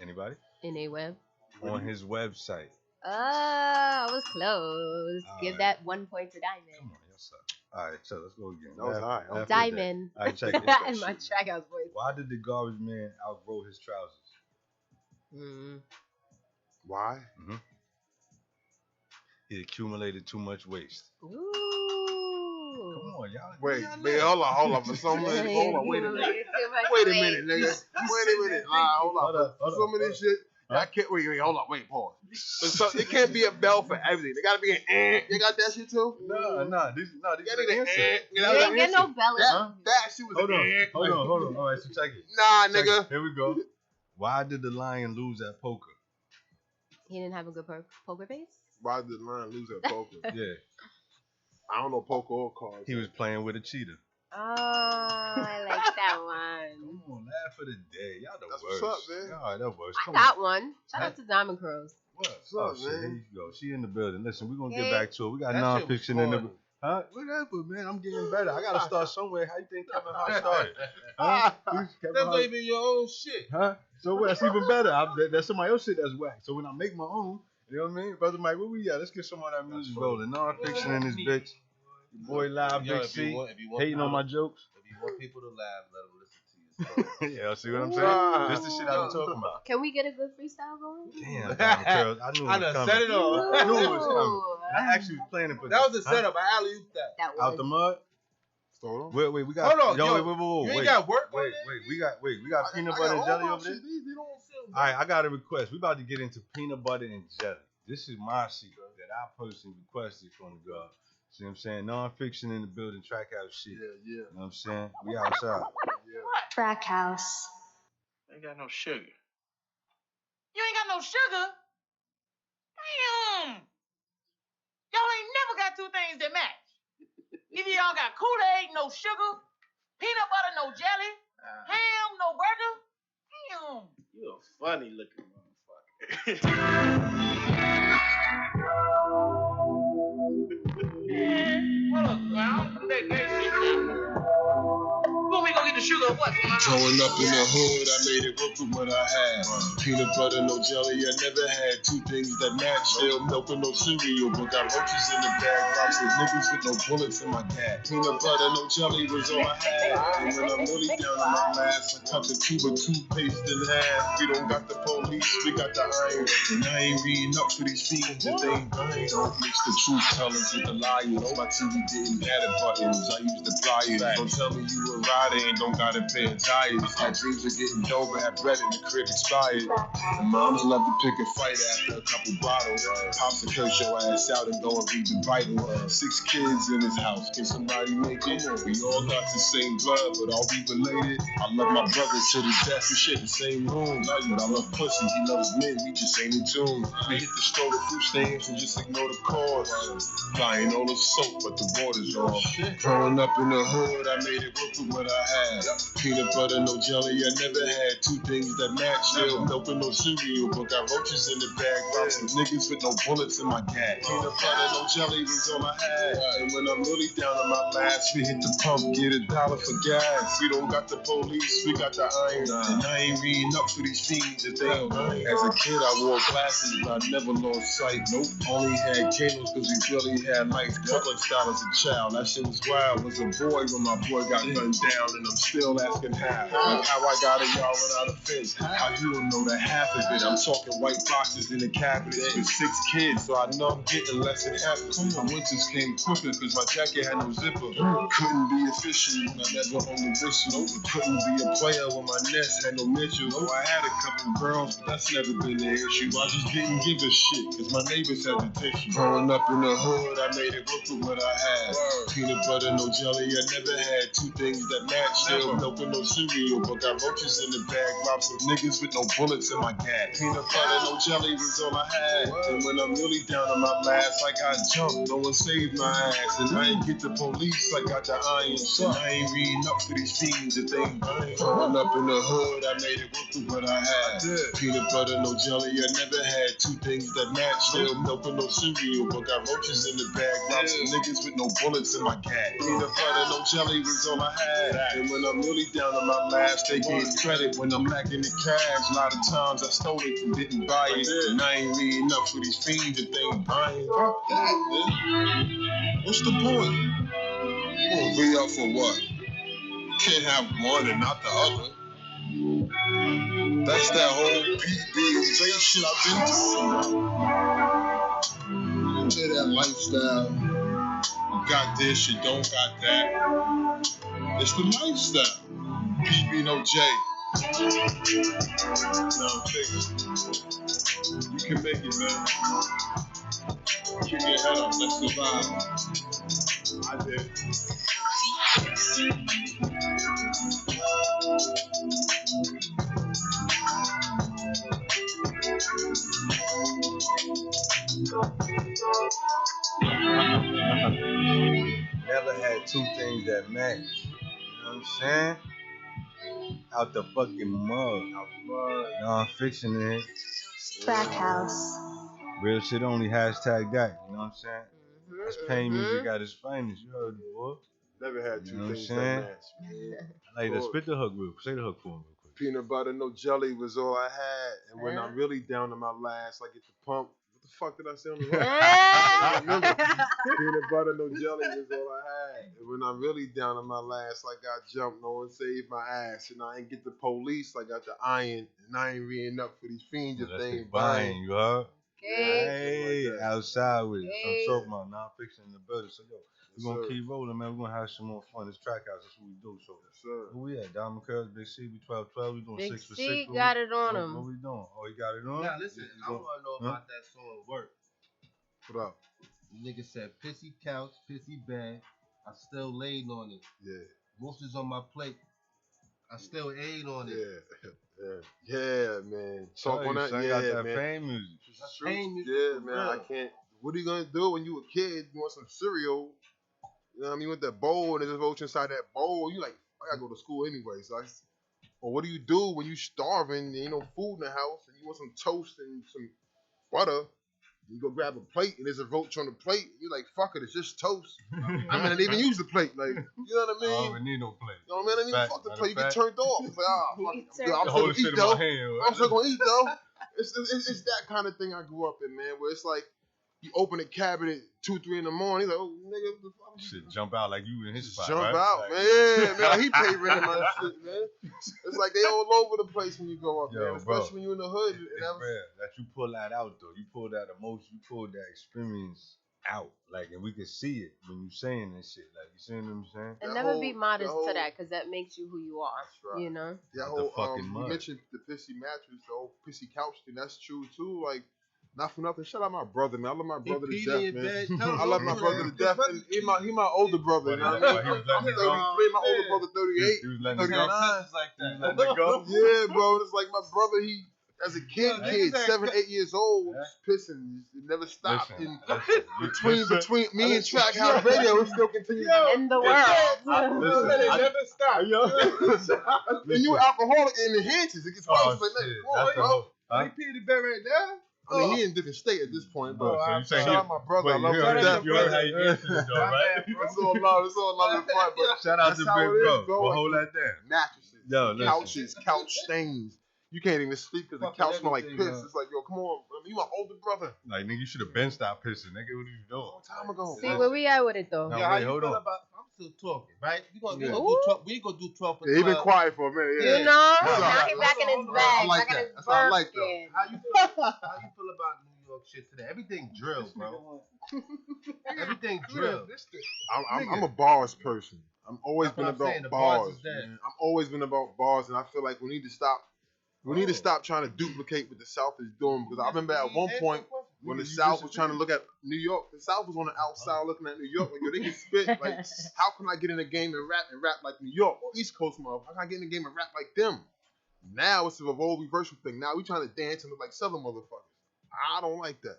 Speaker 2: Anybody?
Speaker 4: In a web.
Speaker 2: On his website.
Speaker 4: I was close. Give
Speaker 2: Alright.
Speaker 4: that 1 point to
Speaker 2: Come
Speaker 4: Diamond.
Speaker 2: on, yes sir. All right, so let's go again.
Speaker 3: That was
Speaker 2: Laugh-
Speaker 3: alright.
Speaker 2: laugh of the day.
Speaker 4: Diamond.
Speaker 2: All right, check
Speaker 4: In
Speaker 2: this
Speaker 4: my
Speaker 2: out.
Speaker 4: track house voice.
Speaker 2: Why did the garbage man outgrow his trousers?
Speaker 3: Why?
Speaker 2: He accumulated too much waste.
Speaker 4: Ooh.
Speaker 2: Come on, y'all.
Speaker 3: Wait,
Speaker 2: y'all
Speaker 3: man, hold on. For some reason, hold on, wait a minute. Wait a minute, nigga. Wait a minute. Hold on. For some of this shit, I can't. Wait, hold on. Wait, pause. So it can't be a bell for everything. There gotta be an. You got that shit too?
Speaker 2: No, these
Speaker 3: You
Speaker 2: are
Speaker 3: gotta
Speaker 2: the
Speaker 3: be
Speaker 2: answer.
Speaker 3: an.
Speaker 4: You ain't get no belly.
Speaker 3: That shit was
Speaker 2: Hold on,
Speaker 3: an.
Speaker 2: hold on. All right, so check it.
Speaker 3: Nah,
Speaker 2: Check
Speaker 3: nigga.
Speaker 2: it. Here we go. Why did the lion lose at poker?
Speaker 4: He didn't have a good poker face?
Speaker 3: Why did the lion lose at poker?
Speaker 2: Yeah,
Speaker 3: I don't know poker or cards.
Speaker 2: he was playing with a cheetah.
Speaker 4: Oh, I like that one.
Speaker 2: Come on, laugh for the day. Y'all the
Speaker 3: That's
Speaker 2: worst.
Speaker 3: what's up, man.
Speaker 2: All right, that works.
Speaker 4: I
Speaker 2: Come
Speaker 4: got
Speaker 2: on.
Speaker 4: one. Shout out to Diamond Curls.
Speaker 3: What's
Speaker 2: Oh,
Speaker 3: up,
Speaker 2: shit, here
Speaker 3: man?
Speaker 2: you go. She in the building. Listen, we're gonna
Speaker 4: Yeah.
Speaker 2: get back to it. We got
Speaker 10: That shit was
Speaker 2: nonfiction in the.
Speaker 10: corny.
Speaker 2: Huh? Whatever, man. I'm getting better. I gotta start somewhere. How you think Kevin Hart started? Huh? Kevin
Speaker 10: That's
Speaker 2: Hart-
Speaker 10: not even your own shit.
Speaker 2: Huh? So what? That's even better. That's somebody else's shit that's whack. So when I make my own, you know what I mean? Brother Mike, where we at? Let's get some of that music rolling. Non-fiction in this bitch. Your boy Live,
Speaker 10: Yo,
Speaker 2: Big
Speaker 10: if you
Speaker 2: C.
Speaker 10: want
Speaker 2: Hating on my jokes.
Speaker 10: If you want people to laugh, let them listen to you.
Speaker 2: Yeah, see what I'm saying? This the shit I be talking about.
Speaker 4: Can we get a good freestyle going?
Speaker 2: Damn, Diamond Curls. I knew
Speaker 10: I
Speaker 2: it was
Speaker 10: done
Speaker 2: coming.
Speaker 10: set it off.
Speaker 2: I knew it was coming.
Speaker 4: Ooh.
Speaker 2: I actually was planning for
Speaker 10: That was
Speaker 2: this.
Speaker 10: a setup. I alley-ooped that.
Speaker 4: That was.
Speaker 2: Out the mud?
Speaker 3: Hold on.
Speaker 2: Wait, we got.
Speaker 10: Hold on, yo,
Speaker 2: wait,
Speaker 10: You ain't
Speaker 2: wait.
Speaker 10: got work on
Speaker 2: Wait,
Speaker 10: that?
Speaker 2: we got peanut
Speaker 3: I
Speaker 2: butter
Speaker 3: got
Speaker 2: and jelly
Speaker 3: all my
Speaker 2: over there.
Speaker 3: shit. They don't sell.
Speaker 2: All right, I got a request. We about to get into peanut butter and jelly. This is my shit that I personally requested from the girl. See what I'm saying? Non-fiction in the building, track out shit.
Speaker 3: Yeah, yeah.
Speaker 2: You know what I'm saying? We outside.
Speaker 8: Track house.
Speaker 9: Ain't got no sugar. You ain't got no sugar? Damn! Y'all ain't never got two things that match. Either y'all got Kool-Aid, no sugar, peanut butter, no jelly, ham, no burger. Damn!
Speaker 11: You a funny looking motherfucker.
Speaker 9: Man, hold up, man. I don't do that gay shit, man. You want me to go get the sugar or what?
Speaker 7: Growing up in the hood, I made it work with what I had. Peanut butter, no jelly, I never had two things that match. Still milk and no cereal, but got roaches in the bag. Rocks with niggas with no bullets in my gap. Peanut butter, no jelly was all I had. And when I'm really down on my last, I cut the tube of toothpaste in half. We don't got the police, we got the iron. And I ain't reading up for these fiends if they ain't dying. Don't mix the truth tellers with the liars. My TV didn't have the buttons, I used the pliers. Don't tell me you a rider and don't gotta pay a tires. Had dreams of getting dope, but had bread in the crib expired. And moms love to pick a fight after a couple bottles. Pops to curse your ass out and go and read the Bible. 6 kids in his house, can somebody make it? We all got the same blood, but are we related? I love my brother to the death, we share the same room. But I love pussy, he loves men, we just ain't in tune. We hit the store with fruit stands and just ignore the cause. Buying all the soap, but the water's off. Growing up in the hood, I made it work with what I had. Peanut butter, no jelly, I never had two things that match. Still milk and no cereal, but got roaches in the bag. Rocks with niggas with no bullets in my gag. Peanut butter, no jelly was all I had. And when I'm really down on my last, we hit the pump, get $1 for gas. We don't got the police, we got the iron. And I ain't reading up for these fiends if they ain't lying. As a kid, I wore glasses, but I never lost sight. Nope, only had candles because we really had lights. Brooklyn style as a child, that shit was wild. Was a boy when my boy got gunned down, and I'm still asking how. Like how I got a yard without a fence. How you don't know that half of it? I'm talking white boxes in the cabinets with 6 kids, so I know I'm getting less than half of it. My winters came quicker because my jacket had no zipper. Couldn't be official when I never owned a whistle. Couldn't be a player when my nest had no Mitchell. I had a couple girls, but that's never been the issue. I just didn't give a shit because my neighbors had the tissue. Growing up in the hood, I made it work with what I had. Peanut butter, no jelly, I never had two things that match. Still milk and no cereal, but got roaches in the bag. Robbed some niggas with no bullets in my gap. Peanut butter, no jelly was all I had. And when I'm really down on my last, I got jumped. No one saved my ass. And I ain't get the police, I got the iron. So I ain't reading up for these fiends if they ain't dying. Growing up in the hood, I made it work with what I had. Peanut butter, no jelly, I never had two things that match. Still milk and no cereal, but got roaches in the bag. Robbed some niggas with no bullets in my gap. Peanut butter, no jelly was all I had. And when I'm really down on my last, they gave credit when I'm lacking the cash. A lot of times I stole it and didn't buy it. And I ain't reading up for these fiends if they ain't buying. Fuck that, man. What's the point? You gonna be up for what? Can't have one and not the other. That's that whole PBJ shit I've been through. Say that lifestyle. You got this, you don't got that. It's the lifestyle. PB no J. No, you can make it, man. Keep your head up, let's survive. I did.
Speaker 2: Never had two things that match. You know what I'm saying? Out the fucking mug. Non-fiction in.
Speaker 8: Track House.
Speaker 2: Real shit only hashtag that. You know what I'm saying? That's pain music at its finest. You heard it, boy.
Speaker 3: Never had two
Speaker 2: You know what I'm
Speaker 3: things that
Speaker 2: saying?
Speaker 3: match, man.
Speaker 2: Like, let's spit the hook real quick. Say the hook for him real quick.
Speaker 3: Peanut butter, no jelly was all I had. And when I'm really down to my last, I get the pump. What the fuck did I say on the hook? Remember, peanut butter, no jelly was all I had. And when I'm really down to my last, I got jumped. No one saved my ass. And I ain't get the police. I got the iron. And I ain't reading up for these fiends if they ain't buying.
Speaker 2: You heard?
Speaker 4: Okay.
Speaker 2: Hey,
Speaker 3: like
Speaker 2: outside with it.
Speaker 4: Hey.
Speaker 2: I'm talking about non-fiction in the building. So, yo, we're going to keep rolling, man. We're going to have some more fun. This track house, that's what we do. So, who we at? Diamond Curls, Big C, we 12-12. We doing
Speaker 4: Big
Speaker 2: 6 for 6.
Speaker 4: C got it on him.
Speaker 2: What we doing? Oh, he got it on?
Speaker 10: Now listen, I want to know about that song Work.
Speaker 3: What up?
Speaker 10: The nigga said pissy couch, pissy bed. I still laid on it.
Speaker 3: Yeah.
Speaker 10: Roosters on my plate. I still ate on it.
Speaker 3: Yeah, man. Talk on that.
Speaker 2: Got
Speaker 3: Yeah,
Speaker 2: that
Speaker 3: man.
Speaker 2: pain music.
Speaker 10: That's pain music.
Speaker 3: Yeah,
Speaker 10: for
Speaker 3: man.
Speaker 10: real.
Speaker 3: I can't. What are you gonna do when you a kid? You want some cereal? You know what I mean? With that bowl and there's a roach inside that bowl. You like, I gotta go to school anyway. So or what do you do when you starving and ain't no food in the house and you want some toast and some butter? You go grab a plate and there's a roach on the plate. You're like, fuck it, it's just toast. I mean, I didn't even use the plate. Like, you know what I
Speaker 2: I don't
Speaker 3: mean?
Speaker 2: even need no plate.
Speaker 3: You know what I mean? I didn't even fuck the plate. You get turned off. It's like, fuck it.
Speaker 4: Turned
Speaker 3: I'm
Speaker 2: The
Speaker 3: still
Speaker 2: whole
Speaker 3: gonna
Speaker 2: shit
Speaker 3: eat
Speaker 2: in my
Speaker 3: though.
Speaker 2: hand.
Speaker 3: I'm still gonna eat though. It's that kind of thing I grew up in, man. Where it's like you open a cabinet 2, 3 in the morning. Like, oh nigga, what the fuck?
Speaker 2: Shit, jump out like you in his
Speaker 3: Just
Speaker 2: spot,
Speaker 3: jump
Speaker 2: right?
Speaker 3: out,
Speaker 2: Like,
Speaker 3: man. Man, he paid rent in my shit, man. It's like they all over the place when you go up,
Speaker 2: Yo,
Speaker 3: man.
Speaker 2: bro.
Speaker 3: Especially when you're in the hood.
Speaker 2: It's
Speaker 3: And that was,
Speaker 2: rare that you pull that out though. You pull that emotion, you pull that experience out. Like, and we can see it when you saying this shit. Like, you see what I'm saying?
Speaker 4: And
Speaker 3: That
Speaker 4: never
Speaker 3: whole-
Speaker 4: be modest
Speaker 3: the whole-
Speaker 4: to that, because that makes you who you are.
Speaker 3: That's right.
Speaker 4: You know.
Speaker 3: that
Speaker 2: Not the
Speaker 3: whole
Speaker 2: fucking
Speaker 3: you
Speaker 2: mud.
Speaker 3: mentioned the pissy mattress, the old pissy couch thing. That's true too. Like, not for nothing. Shout out my brother, man. I love my brother to
Speaker 10: peed
Speaker 3: death,
Speaker 10: in your
Speaker 3: man.
Speaker 10: bed. Tell him
Speaker 3: I love
Speaker 10: don't
Speaker 3: my
Speaker 10: do
Speaker 3: brother
Speaker 10: that.
Speaker 3: to death, and he my older brother. You know what I mean?
Speaker 2: He was letting
Speaker 3: I'm
Speaker 2: it go.
Speaker 3: 33, my older brother 38.
Speaker 2: He was letting it go.
Speaker 3: 39.
Speaker 2: Like that. He was letting it go.
Speaker 3: Yeah, bro. It's like my brother. He as a kid,
Speaker 10: Yeah, niggas
Speaker 3: 7, 8 years old,
Speaker 2: Yeah.
Speaker 3: just pissing. It never stopped.
Speaker 2: Listen,
Speaker 3: And
Speaker 2: listen.
Speaker 3: between me and Trackhouse Radio, we still continue.
Speaker 4: In the world.
Speaker 2: Listen,
Speaker 3: It never stopped. And you an alcoholic, and it enhances. It gets worse.
Speaker 2: Oh,
Speaker 3: It's like,
Speaker 2: shit.
Speaker 3: come on,
Speaker 2: That's the
Speaker 3: bro.
Speaker 2: whole. Huh?
Speaker 10: He peed in the bed right now.
Speaker 3: I mean, he in a different state at this point,
Speaker 2: Bro,
Speaker 3: but
Speaker 2: so you saying
Speaker 3: shout
Speaker 2: he-
Speaker 3: out my brother. I
Speaker 2: Wait,
Speaker 3: love
Speaker 2: you
Speaker 3: him to
Speaker 2: heard,
Speaker 3: death.
Speaker 2: you heard how you answered it though, right?
Speaker 3: It's all love. It's all love and fun. But
Speaker 2: Shout out
Speaker 3: that's
Speaker 2: to
Speaker 3: how
Speaker 2: Big
Speaker 3: it is,
Speaker 2: Bro.
Speaker 3: bro.
Speaker 2: But
Speaker 3: Like,
Speaker 2: hold that down.
Speaker 3: mattresses,
Speaker 2: Yo, listen.
Speaker 3: couches, couch stains. You can't even sleep because the
Speaker 10: Fucking
Speaker 3: couch smell like
Speaker 10: everything,
Speaker 3: piss.
Speaker 10: man.
Speaker 3: It's like, yo, come on, I mean, you my older brother.
Speaker 2: Like, nigga, you should have been stopped pissing, nigga. What are you doing?
Speaker 3: Long time ago.
Speaker 4: See where we at with it though.
Speaker 2: No,
Speaker 10: Yeah,
Speaker 2: wait,
Speaker 10: how you
Speaker 2: hold
Speaker 10: feel
Speaker 2: on.
Speaker 10: about? I'm still talking, right? We gonna
Speaker 3: Yeah.
Speaker 10: do 12. We ain't gonna do 12 for
Speaker 3: Yeah, he been
Speaker 10: 12.
Speaker 3: quiet for a minute. Yeah.
Speaker 4: You know,
Speaker 3: That's
Speaker 4: now
Speaker 3: all
Speaker 4: he
Speaker 3: right.
Speaker 4: back in his
Speaker 10: I
Speaker 4: bag,
Speaker 3: like
Speaker 4: back in
Speaker 3: that.
Speaker 4: his
Speaker 3: That's what I
Speaker 4: bird
Speaker 3: like, though.
Speaker 4: skin.
Speaker 10: How you feel about New York shit today? Everything drill, bro. Everything drill.
Speaker 3: I'm a bars person. I'm always
Speaker 10: That's
Speaker 3: been
Speaker 10: what I'm
Speaker 3: about
Speaker 10: saying, the bars
Speaker 3: bars.
Speaker 10: is dead.
Speaker 3: Man. I'm always been about bars, and I feel like we need to stop. We need to stop trying to duplicate what the South is doing, because I remember at one point when the South was trying to look at New York, the South was on the outside looking at New York. Like, yo, they can spit. Like, how can I get in a game and rap like New York or East Coast motherfucker? How can I get in a game and rap like them? Now it's a role reversal thing. Now we trying to dance and look like Southern motherfuckers. I don't like that.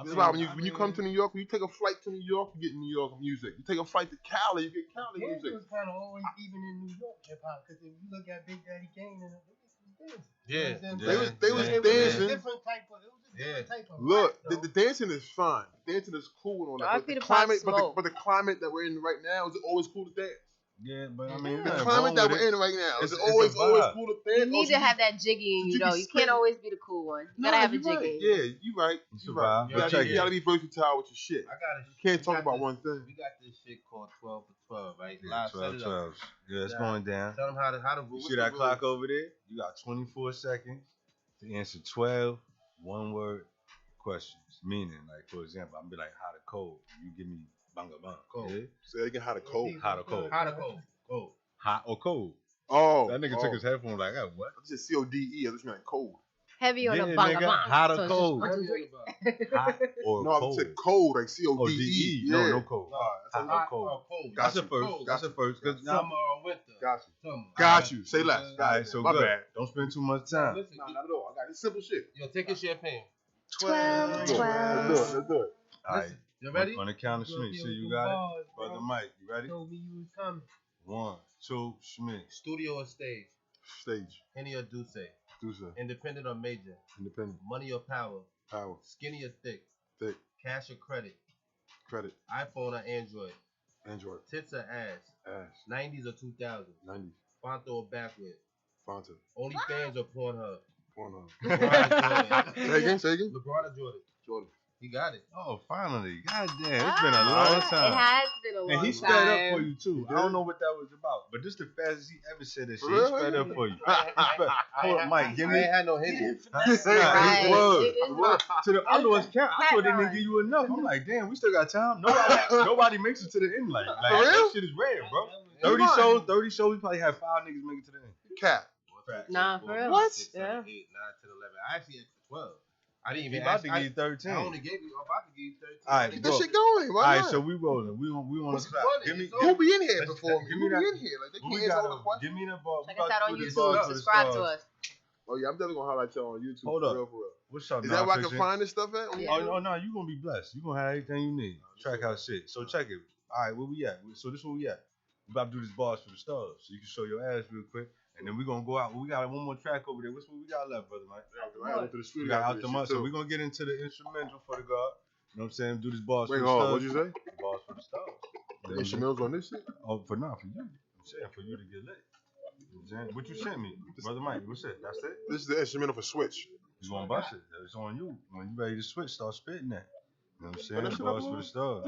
Speaker 3: This is why when you come to New York, when you take a flight to New York, you get New York music. You take a flight to Cali, you get Cali
Speaker 5: Kansas
Speaker 3: music.
Speaker 5: was kind of always even in New York hip hop, because if you look at Big Daddy Kane and it was dancing.
Speaker 10: Yeah.
Speaker 3: They was
Speaker 5: It was
Speaker 3: dancing.
Speaker 5: a different type of. It was a different type of.
Speaker 3: Look,
Speaker 5: rap,
Speaker 3: the
Speaker 5: though.
Speaker 3: dancing is fine. The dancing is cool and all that.
Speaker 4: I
Speaker 3: But
Speaker 4: feel
Speaker 3: the
Speaker 4: the Pop
Speaker 3: climate,
Speaker 4: Smoke.
Speaker 3: but the climate that we're in right now is it always cool to dance.
Speaker 2: Yeah, but I mean,
Speaker 3: The
Speaker 2: nothing
Speaker 3: climate
Speaker 2: wrong
Speaker 3: that
Speaker 2: with
Speaker 3: we're
Speaker 2: it.
Speaker 3: in right now is
Speaker 2: It's
Speaker 3: it
Speaker 2: a
Speaker 3: always
Speaker 2: vibe.
Speaker 3: cool to dance.
Speaker 4: You need to have that jiggy in you
Speaker 3: you
Speaker 4: though.
Speaker 3: be
Speaker 4: You can't
Speaker 3: spitting.
Speaker 4: always be the cool one. You
Speaker 3: No,
Speaker 4: gotta have a
Speaker 3: you
Speaker 4: jiggy.
Speaker 3: right.
Speaker 4: in you.
Speaker 3: Yeah, you right.
Speaker 2: It's
Speaker 3: You
Speaker 2: a
Speaker 3: right.
Speaker 2: vibe.
Speaker 3: You gotta,
Speaker 2: Check
Speaker 3: you
Speaker 2: it.
Speaker 3: gotta be versatile with your shit.
Speaker 10: I got
Speaker 3: You can't talk about one thing.
Speaker 10: We got this shit called 12 for 12, right?
Speaker 2: Yeah,
Speaker 10: Live,
Speaker 2: 12,
Speaker 10: set it up.
Speaker 2: 12. Yeah, it's
Speaker 10: Yeah.
Speaker 2: going down.
Speaker 10: Tell them how to
Speaker 2: You see that clock over there? You got 24 seconds to answer 12 one-word questions. Meaning, like, for example, I'm be like, hot or cold? You give me banga bang.
Speaker 10: Cold.
Speaker 2: Yeah?
Speaker 3: Say again, how to cold.
Speaker 2: Hot or cold?
Speaker 10: How to go. Go.
Speaker 2: Hot or cold?
Speaker 3: Oh,
Speaker 2: That nigga took his headphones like, oh, what?
Speaker 3: I just CODE. I just meant cold.
Speaker 4: Heavy on
Speaker 2: Yeah,
Speaker 4: the banga
Speaker 2: nigga,
Speaker 4: bang.
Speaker 2: hot or
Speaker 4: So it's just
Speaker 2: cold?
Speaker 4: 1, 2, 3.
Speaker 2: Hot or
Speaker 3: No, I
Speaker 2: cold?
Speaker 3: said cold, like CODE.
Speaker 2: Oh, DE. No, no cold.
Speaker 3: That's
Speaker 2: Hot or cold?
Speaker 10: Cold.
Speaker 2: That's a
Speaker 3: Got
Speaker 2: first.
Speaker 10: Cold.
Speaker 2: That's a first. Cause now,
Speaker 10: Summer or winter.
Speaker 3: Got you.
Speaker 10: Summer.
Speaker 3: Got you. Say less.
Speaker 2: all right, so
Speaker 3: My
Speaker 2: good.
Speaker 3: bad.
Speaker 2: Don't spend too much time.
Speaker 10: Listen,
Speaker 3: Nah, not at all. I got this simple shit.
Speaker 10: yo, take your champagne.
Speaker 8: 12,
Speaker 3: Let's do it.
Speaker 8: 12.
Speaker 3: Let's do it.
Speaker 2: All right.
Speaker 10: You ready?
Speaker 2: On the count of Schmidt. See, you got it? Brother Mike, you ready?
Speaker 5: Told me you was coming.
Speaker 2: 1, 2, Schmidt.
Speaker 10: Studio or stage?
Speaker 3: Stage.
Speaker 10: Henny or Duce?
Speaker 3: Do so.
Speaker 10: Independent or major?
Speaker 3: Independent.
Speaker 10: Money or power?
Speaker 3: Power.
Speaker 10: Skinny or thick?
Speaker 3: Thick.
Speaker 10: Cash or credit?
Speaker 3: Credit.
Speaker 10: iPhone or Android?
Speaker 3: Android.
Speaker 10: Tits or ass?
Speaker 3: Ass.
Speaker 10: 90s or 2000s?
Speaker 3: 90s.
Speaker 10: Fonto or backward?
Speaker 3: Fanta.
Speaker 10: OnlyFans or Pornhub?
Speaker 3: Pornhub.
Speaker 10: LeBron or Jordan?
Speaker 3: Say again. Say again.
Speaker 10: LeBron or Jordan?
Speaker 3: Jordan.
Speaker 10: He got it.
Speaker 2: Oh, finally. God damn. It's been a long
Speaker 4: It
Speaker 2: time.
Speaker 4: has been a long
Speaker 2: And he
Speaker 4: time.
Speaker 2: sped up for you, too.
Speaker 3: He
Speaker 2: I don't
Speaker 3: did?
Speaker 2: know what that was about. But this the fastest he ever said that shit.
Speaker 3: For
Speaker 2: He
Speaker 3: real?
Speaker 2: sped up for you.
Speaker 10: I
Speaker 2: Hold up, Mike. Give
Speaker 10: I
Speaker 2: me.
Speaker 10: ain't had no Henny.
Speaker 2: Nah,
Speaker 4: Right.
Speaker 2: it was.
Speaker 4: It is
Speaker 2: It was. To the other ones count. I thought they didn't give you enough. I'm like, damn, we still got time. Nobody makes it to the end. Like
Speaker 3: For
Speaker 2: that
Speaker 3: real?
Speaker 2: shit is rare, bro.
Speaker 3: Come
Speaker 2: 30
Speaker 3: on.
Speaker 2: shows. 30 shows. We probably have 5 niggas make it to the end.
Speaker 3: Cat.
Speaker 4: Nah, for real.
Speaker 3: What?
Speaker 10: 6,
Speaker 4: Yeah.
Speaker 10: 7, 8, 9, 10, 11. I actually asked for 12. I didn't
Speaker 2: He
Speaker 10: even
Speaker 2: about
Speaker 10: ask.
Speaker 2: to give you 13.
Speaker 10: I only gave you. I'm about to give you 13.
Speaker 2: All right,
Speaker 3: Keep
Speaker 2: bro.
Speaker 3: this shit going.
Speaker 2: All
Speaker 3: Why
Speaker 2: right,
Speaker 3: not?
Speaker 2: so we rolling. We want to
Speaker 10: What's
Speaker 2: clap.
Speaker 10: funny?
Speaker 2: Give me.
Speaker 10: It's
Speaker 3: Who be in here
Speaker 2: Let's-
Speaker 3: before me?
Speaker 2: give
Speaker 3: Who
Speaker 2: me
Speaker 3: be
Speaker 2: that.
Speaker 3: in here? Like, they
Speaker 2: What
Speaker 3: can't
Speaker 2: we
Speaker 3: answer all
Speaker 2: got
Speaker 3: the
Speaker 2: over?
Speaker 3: questions.
Speaker 2: Give me the ball.
Speaker 4: Check
Speaker 2: We
Speaker 4: us
Speaker 2: about
Speaker 4: out
Speaker 2: to
Speaker 4: on
Speaker 2: do this
Speaker 4: YouTube.
Speaker 2: ball to the
Speaker 4: Subscribe to
Speaker 2: stars.
Speaker 4: us.
Speaker 3: Oh yeah, I'm definitely gonna highlight y'all on YouTube.
Speaker 2: Hold
Speaker 3: for
Speaker 2: up.
Speaker 3: real, for real.
Speaker 2: What's up,
Speaker 3: Is that where I can
Speaker 2: non-fiction?
Speaker 3: find this stuff at? On
Speaker 4: Yeah.
Speaker 3: YouTube?
Speaker 2: Oh no, you gonna be blessed. You gonna have everything you need. Track house shit. So check it. All right, where we at? So this where we at. We about to do this bars for the stars. So you can show your ass real quick, And then we're gonna go out. We got one more track over there. What's what we got left, brother Mike?
Speaker 3: We
Speaker 2: We got out the month. So we're gonna get into the instrumental for the God. You know what I'm saying? Do this bars
Speaker 3: Wait,
Speaker 2: for the
Speaker 3: hold on.
Speaker 2: stars.
Speaker 3: What'd you say?
Speaker 2: Bars for the stars.
Speaker 3: The instrumentals on this shit?
Speaker 2: Oh, for you. I'm saying for you to get lit. You know what I'm saying? What you sent me, brother Mike? What's it? That's it.
Speaker 3: This is the instrumental for Switch.
Speaker 2: You gonna bust it? It's on you. When you ready to switch, start spitting that. You know what I'm saying?
Speaker 3: that shit
Speaker 2: Bars
Speaker 3: up,
Speaker 2: for the stars.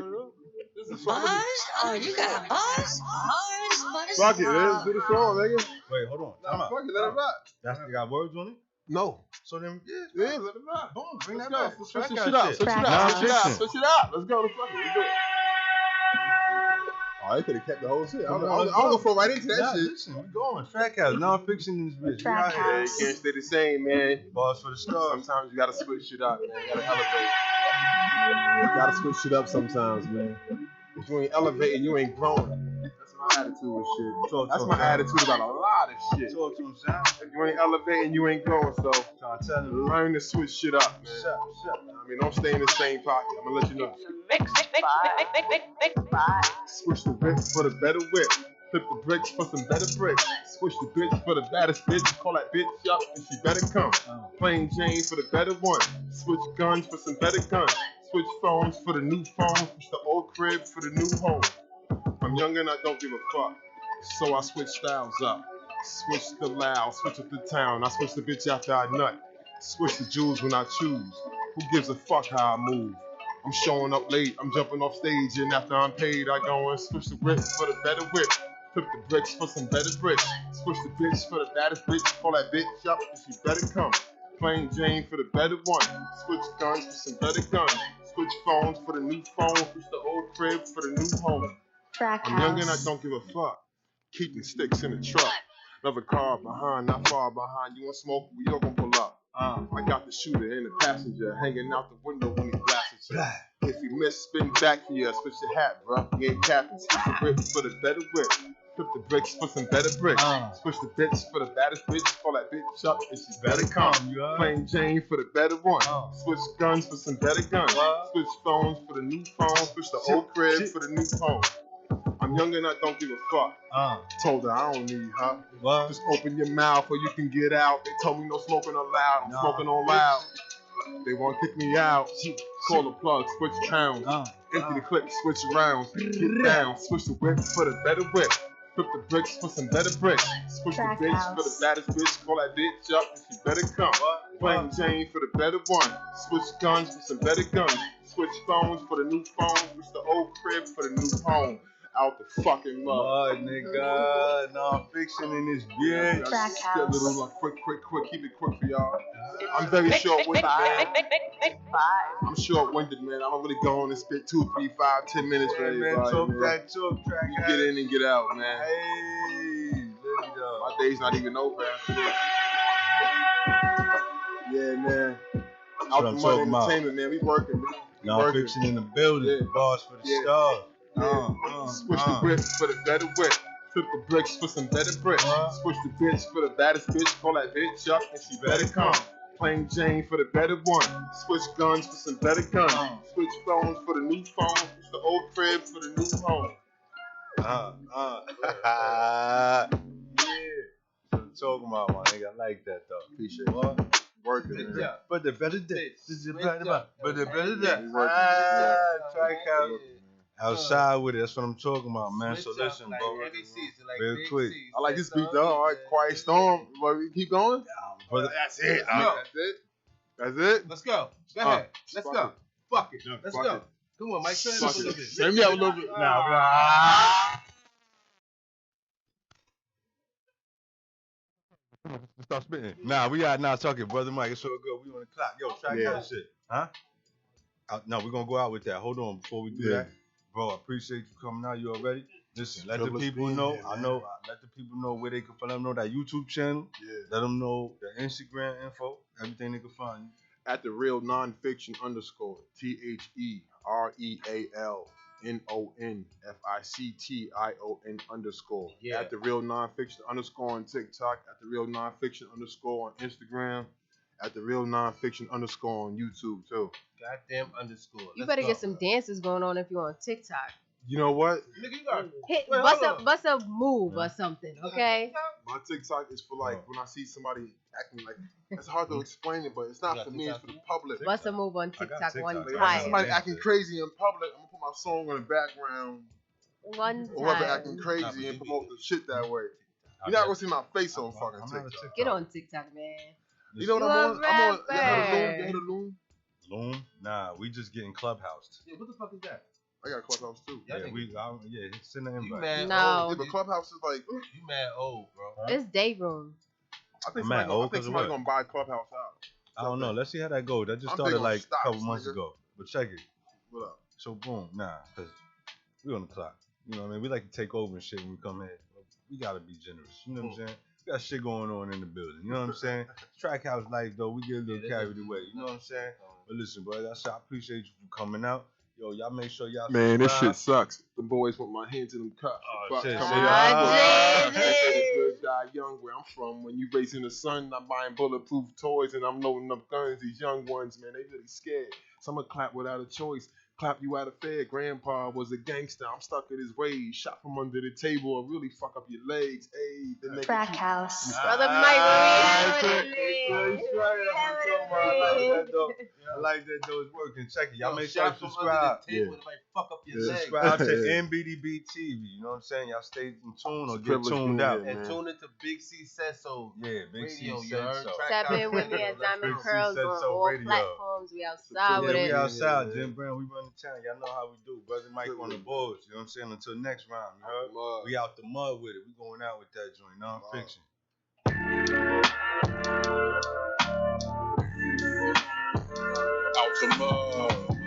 Speaker 11: Buzz? Oh, you got a buzz? Buzz?
Speaker 3: Fuck it, let's do the song, nigga.
Speaker 2: Wait, hold on. Time out.
Speaker 3: Fuck it, let it rock.
Speaker 2: That's they got words on it.
Speaker 3: No.
Speaker 2: So then,
Speaker 3: Yeah, let it rock.
Speaker 2: boom, bring
Speaker 3: Let's
Speaker 2: that
Speaker 3: go.
Speaker 2: back.
Speaker 3: Switch
Speaker 2: Track
Speaker 3: this
Speaker 2: out
Speaker 3: shit out.
Speaker 2: shit.
Speaker 3: Switch it
Speaker 8: Track
Speaker 3: out.
Speaker 8: out.
Speaker 3: Switch it out.
Speaker 2: Non-fiction.
Speaker 3: Switch it out. Let's go. Let's fuck it. Let's do it. Oh, they could have kept the whole shit. I'm gonna fall right into that
Speaker 2: Nah,
Speaker 3: shit.
Speaker 2: listen, we going. Track house, non-fiction in this bitch. We
Speaker 8: Track
Speaker 2: out here.
Speaker 3: Yeah, you can't stay the same, man.
Speaker 2: Bars for the stars.
Speaker 3: Sometimes you gotta switch shit up, man. You gotta elevate. You gotta switch shit up sometimes, man. If you ain't elevating, you ain't growing. That's my attitude with shit. That's my attitude about a lot of shit.
Speaker 2: Talk to him, son.
Speaker 3: If you ain't elevating, you ain't growing. So
Speaker 2: Trying to tell him.
Speaker 3: learn to switch shit up, man.
Speaker 2: Shut.
Speaker 3: I mean, don't stay in the same pocket. I'm gonna let you know. Switch the whip for the better whip. Flip the bricks for some better bricks. Switch the bitch for the baddest bitch. Call that bitch up and she better come. Plain Jane for the better one. Switch guns for some better guns. Switch phones for the new phone. Switch the old crib for the new home. I'm young and I don't give a fuck. So I switch styles up. Switch the loud, switch up the town. I switch the bitch after I nut. Switch the jewels when I choose. Who gives a fuck how I move? I'm showing up late, I'm jumping off stage, and after I'm paid, I go and switch the whip for the better whip. Flip the bricks for some better bricks. Switch the bitch for the baddest bitch. Call that bitch up and she better come. Plain Jane for the better one. Switch guns for some better guns. Switch phones for the new phone. Switch the old crib for the new home.
Speaker 8: Track
Speaker 3: I'm young and I
Speaker 8: house.
Speaker 3: don't give a fuck. Keeping sticks in the truck. Another car behind, not far behind. You want smoke? We all gonna pull up. I got the shooter in the passenger, hanging out the window when he blasts you. If you miss, spin back for you. Switch your hat, bro. You ain't capping. Switch the whip for the better whip. Flip the bricks for some better bricks. Switch the bitch for the baddest bitch. Call that bitch up and she better come. Plain Jane for the better one. Switch guns for some better guns. Switch phones for the new phone. Switch the old crib for the new home. I'm young and I don't give a fuck. Told her I don't need her. Just open your mouth or you can get out. They told me no smoking allowed. I'm smoking on loud. They want to kick me out. Call the plug, switch towns. Empty the clip, switch rounds. Get down, switch the whip for the better whip. Flip the bricks for some better bricks. Switch
Speaker 8: Track
Speaker 3: the bitch
Speaker 8: house.
Speaker 3: for the baddest bitch. Call that bitch up and she better come. Plain Jane for the better one. Switch guns for some better guns. Switch phones for the new phone. Switch the old crib for the new home. Out the fucking mud.
Speaker 2: Oh, nigga. Non-fiction in this bitch.
Speaker 8: Track
Speaker 3: Get
Speaker 8: house.
Speaker 3: a little quick. Keep it quick for y'all. I'm very short-winded, man. I'm short-winded, man. I don't really go on and spit 2, 3, 5, 10 minutes for
Speaker 2: Hey, man,
Speaker 3: everybody,
Speaker 2: talk
Speaker 3: man.
Speaker 2: that talk, track
Speaker 3: You
Speaker 2: house.
Speaker 3: get in and get out, man.
Speaker 2: Hey, let it go.
Speaker 3: My day's not even over after this. Yeah, man.
Speaker 2: what
Speaker 3: Out
Speaker 2: I'm
Speaker 3: the
Speaker 2: talking
Speaker 3: money
Speaker 2: about.
Speaker 3: entertainment, man. We working, man. We working.
Speaker 2: Non-fiction in the building.
Speaker 3: Yeah.
Speaker 2: Bars for the
Speaker 3: Yeah.
Speaker 2: stars.
Speaker 3: Switch the whip for the better whip. Flip the bricks for some better bricks. Switch the bitch for the baddest bitch. Call that bitch up and she better come. Plain Jane for the better one. Switch guns for some better guns. Switch phones for the new phone. Switch the old crib for the new home.
Speaker 2: Yeah. What I'm talking about, my nigga. I like that, though.
Speaker 3: Appreciate it.
Speaker 2: What?
Speaker 3: Working, man.
Speaker 2: But the better day. But the better day.
Speaker 3: We working.
Speaker 2: Track out. Outside with it. That's what I'm talking about, man. So listen, bro. Real quick.
Speaker 3: I like this beat though. All right, Quiet Storm. What, we keep going?
Speaker 2: Brother,
Speaker 3: That's it.
Speaker 10: Go.
Speaker 3: That's it.
Speaker 10: Let's go. Go ahead. Let's
Speaker 3: fuck
Speaker 10: go.
Speaker 3: it.
Speaker 10: Fuck it.
Speaker 3: No,
Speaker 10: Let's
Speaker 3: fuck
Speaker 10: go.
Speaker 3: it.
Speaker 10: Come on, Mike. Turn it
Speaker 3: Fuck
Speaker 10: up a
Speaker 3: it.
Speaker 10: little bit.
Speaker 3: Turn me up a little bit.
Speaker 2: Stop spitting. Nah, we are not talking, brother Mike. It's all good. We on the clock. Yo, track
Speaker 3: Yeah.
Speaker 2: that shit. Huh? No, we're gonna go out with that. Hold on before we do
Speaker 3: Yeah.
Speaker 2: that. Bro, I appreciate you coming out. You already? Listen, let the
Speaker 3: Privilege
Speaker 2: people
Speaker 3: being
Speaker 2: know.
Speaker 3: here,
Speaker 2: I
Speaker 3: man.
Speaker 2: know. Let the people know where they can find. Let them know that YouTube channel.
Speaker 3: Yeah.
Speaker 2: Let them know the Instagram info. Everything they can find.
Speaker 3: At the real nonfiction _ THEREALNONFICTION _
Speaker 10: Yeah.
Speaker 3: At the real nonfiction _ on TikTok. At the real nonfiction _ on Instagram. At the real nonfiction _ on YouTube too.
Speaker 10: Goddamn underscore.
Speaker 4: You
Speaker 10: Let's
Speaker 4: better
Speaker 10: go.
Speaker 4: get some dances going on if you're on TikTok.
Speaker 3: You know what?
Speaker 10: Nigga, you got
Speaker 4: Hit,
Speaker 10: Wait,
Speaker 4: bust
Speaker 10: hold
Speaker 4: a bust a move or something, okay?
Speaker 3: My TikTok is for like when I see somebody acting like it's hard to explain it, but it's not
Speaker 10: You
Speaker 3: for
Speaker 10: got
Speaker 3: me. It's for the
Speaker 10: TikTok?
Speaker 3: public.
Speaker 4: Bust a move on
Speaker 2: I got
Speaker 4: TikTok one
Speaker 2: TikTok.
Speaker 3: Like, I see
Speaker 4: time.
Speaker 3: somebody acting crazy in public, I'm gonna put my song on the background.
Speaker 4: One
Speaker 3: Whoever acting
Speaker 4: time.
Speaker 3: crazy and promote the shit that way. You're not gonna see my face on fucking TikTok.
Speaker 4: Get on TikTok, man.
Speaker 3: You know what
Speaker 4: You
Speaker 3: I'm
Speaker 4: a
Speaker 3: on? I'm on. You heard of Loom?
Speaker 4: rapper.
Speaker 3: You heard of Loom?
Speaker 2: Loom? Nah, we just getting clubhoused.
Speaker 10: Yeah, what the fuck is that?
Speaker 3: I got a Clubhouse too.
Speaker 10: Y'all
Speaker 2: Yeah,
Speaker 10: niggas-
Speaker 2: send the
Speaker 10: You
Speaker 2: invite.
Speaker 10: mad
Speaker 4: No.
Speaker 10: old.
Speaker 3: Yeah, but Clubhouse is like.
Speaker 10: You mad old, bro.
Speaker 4: It's day room.
Speaker 3: I think
Speaker 2: I'm at
Speaker 3: somebody,
Speaker 2: old 'cause of
Speaker 3: somebody
Speaker 2: what?
Speaker 3: gonna buy Clubhouse out.
Speaker 2: I don't know. Let's see how that goes. That just
Speaker 3: I'm
Speaker 2: started
Speaker 3: big on
Speaker 2: like a
Speaker 3: stocks,
Speaker 2: couple months
Speaker 3: nigga.
Speaker 2: ago. But check it.
Speaker 3: What up?
Speaker 2: So boom, because we on the clock. You know what I mean? We like to take over and shit when we come in. We gotta be generous. You know what I'm saying? We got shit going on in the building. You know what I'm saying? Track house life though, we get a little carried away. You know what I'm saying? But listen, bro, I appreciate you for coming out. Yo, y'all make sure y'all
Speaker 3: Man, this
Speaker 2: subscribe.
Speaker 3: shit sucks. The boys put my hands in them cups.
Speaker 2: Oh,
Speaker 3: Fuck,
Speaker 2: shit,
Speaker 3: come
Speaker 2: shit.
Speaker 3: on.
Speaker 4: Ah,
Speaker 3: They say the good die young. Where I'm from, when you racing the sun, I'm buying bulletproof toys and I'm loading up guns. These young ones, man, they really scared. Some will clap without a choice. Clap you out of fear. Grandpa was a gangster. I'm stuck in his ways. Shot from under the table or really fuck up your legs. Hey, the nigga.
Speaker 8: Crack house.
Speaker 4: Brother Mike,
Speaker 2: I like that though. It's working. Check it. Y'all
Speaker 10: Yo,
Speaker 2: make sure you
Speaker 10: shot from
Speaker 2: subscribe.
Speaker 10: under the table, it might fuck up your legs.
Speaker 2: Subscribe to MBDB TV. You know what I'm saying? Y'all stay in tune or get
Speaker 3: Privilege
Speaker 2: tuned
Speaker 3: being
Speaker 2: out.
Speaker 3: here,
Speaker 10: And tune into Big C Says So.
Speaker 2: Yeah, Big C
Speaker 10: Radio,
Speaker 2: said
Speaker 10: you heard?
Speaker 2: so.
Speaker 10: Track
Speaker 4: Tap
Speaker 10: out
Speaker 4: in with me
Speaker 10: radio.
Speaker 4: at Diamond
Speaker 2: Let's
Speaker 4: Curls
Speaker 2: see,
Speaker 4: on
Speaker 2: said so
Speaker 4: all
Speaker 2: radio.
Speaker 4: platforms. We outside with
Speaker 2: Yeah, we
Speaker 4: it.
Speaker 2: outside.
Speaker 3: Yeah.
Speaker 2: Jim Brown, we run the town. Y'all know how we do. Brother Mike on the boards. You know what I'm saying? Until next round. You heard?
Speaker 3: Mud.
Speaker 2: We out the mud with it. We going out with that joint. Non-fiction.
Speaker 7: Out the mud.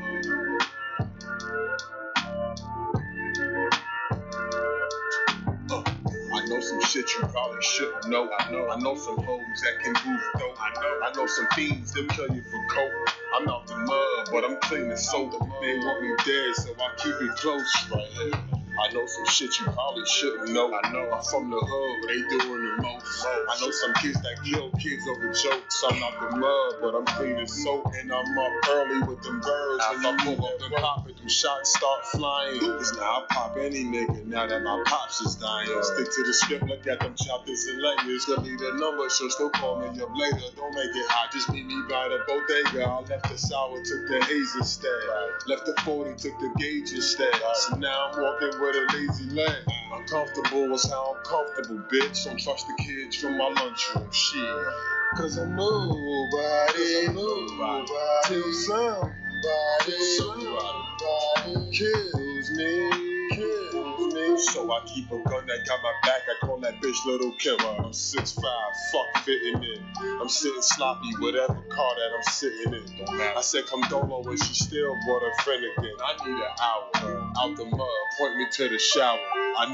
Speaker 7: I know some shit you probably shouldn't know. I know some hoes that can move dope. I know some fiends that kill you for coke. I'm out the mud, but I'm clean as soap. They want me dead, so I keep it close right here. I know some shit you probably shouldn't know. I'm from the hood, but they doing the most. I know some kids that kill kids over jokes. I'm out the mud, but I'm clean as soap. And I'm up early with them birds. When I pull up and pop it, them shots start flying. Cause now I pop any nigga now that my pops is dying. Stick to the script, look at them chapters and layers. Delete the number, so still call me up later. Don't make it hot, just meet me by the bodega. I left the sour, took the haze instead. Left the 40, took the gauge instead. So now I'm walking with a lazy leg. Uncomfortable was how I'm comfortable, bitch. Don't trust the kids from my lunchroom, shit. Cause I'm nobody, till somebody kills me. So I keep a gun that got my back, I call that bitch Little Killer. I'm 6'5", fuck fitting in. I'm sitting sloppy, whatever car that I'm sitting in. I said come dolo and she still brought her friend again. I need an hour, out the mud, point me to the shower. I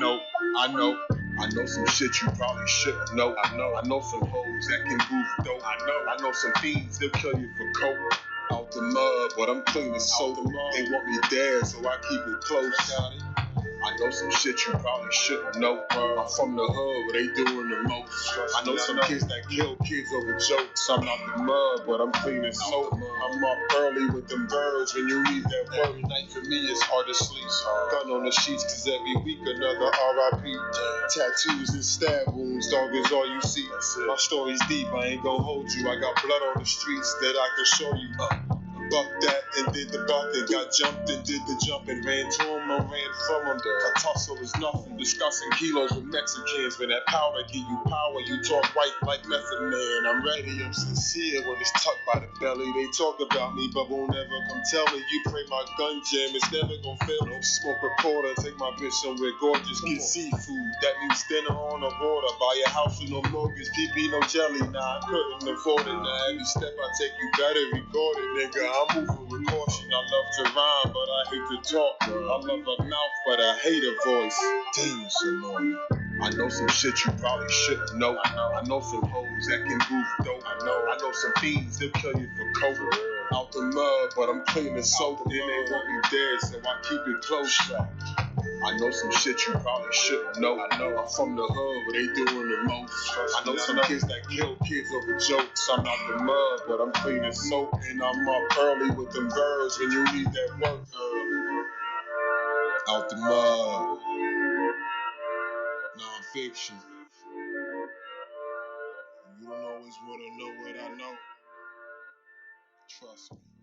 Speaker 7: know some shit you probably shouldn't know. I know some hoes that can move dope. I know some fiends that kill you for coke. Out the mud, but I'm clean as soap. They want me dead, so I keep it close. I know some shit you probably shouldn't know. I'm from the hood, where they doing the most. I know some kids that kill kids over jokes. I'm out the mud, but I'm clean as soap. I'm up early with them birds when you need that work. Night for me it's hard to sleep. Gun on the sheets, cause every week another R.I.P. Tattoos and stab wounds, dog is all you see. My story's deep, I ain't gon' hold you. I got blood on the streets that I can show you. Buck that and did the buck and got jumped and did the jump and ran to him or ran from him. A tussle is nothing, discussing kilos with Mexicans. When that powder give you power, you talk right like Method Man. I'm ready, I'm sincere when it's tucked by the belly. They talk about me, but won't ever come tell me. You pray my gun jam, it's never gon' fail. No smoke recorder, take my bitch somewhere gorgeous, get seafood. That means dinner on the water, buy a house with no mortgage, PP no jelly. Nah, I couldn't afford it. Now every step I take, you better record it, nigga. I'm moving with caution. I love to rhyme, but I hate to talk. I love a mouth, but I hate a voice. Damn, it's annoying. I know some shit you probably shouldn't know. I know some hoes that can move dope. I know some fiends that kill you for coke. Out the mud, but I'm clean as soap. Then they want me dead, so I keep it close. I know some shit you probably shouldn't know. I'm from the hood, where they doing the most. I know some kids that kill kids over jokes. I'm out the mud, but I'm clean as soap. And I'm up early with them birds when you need that work. Out the mud. Non-fiction. You don't always want to know what I know. Trust me.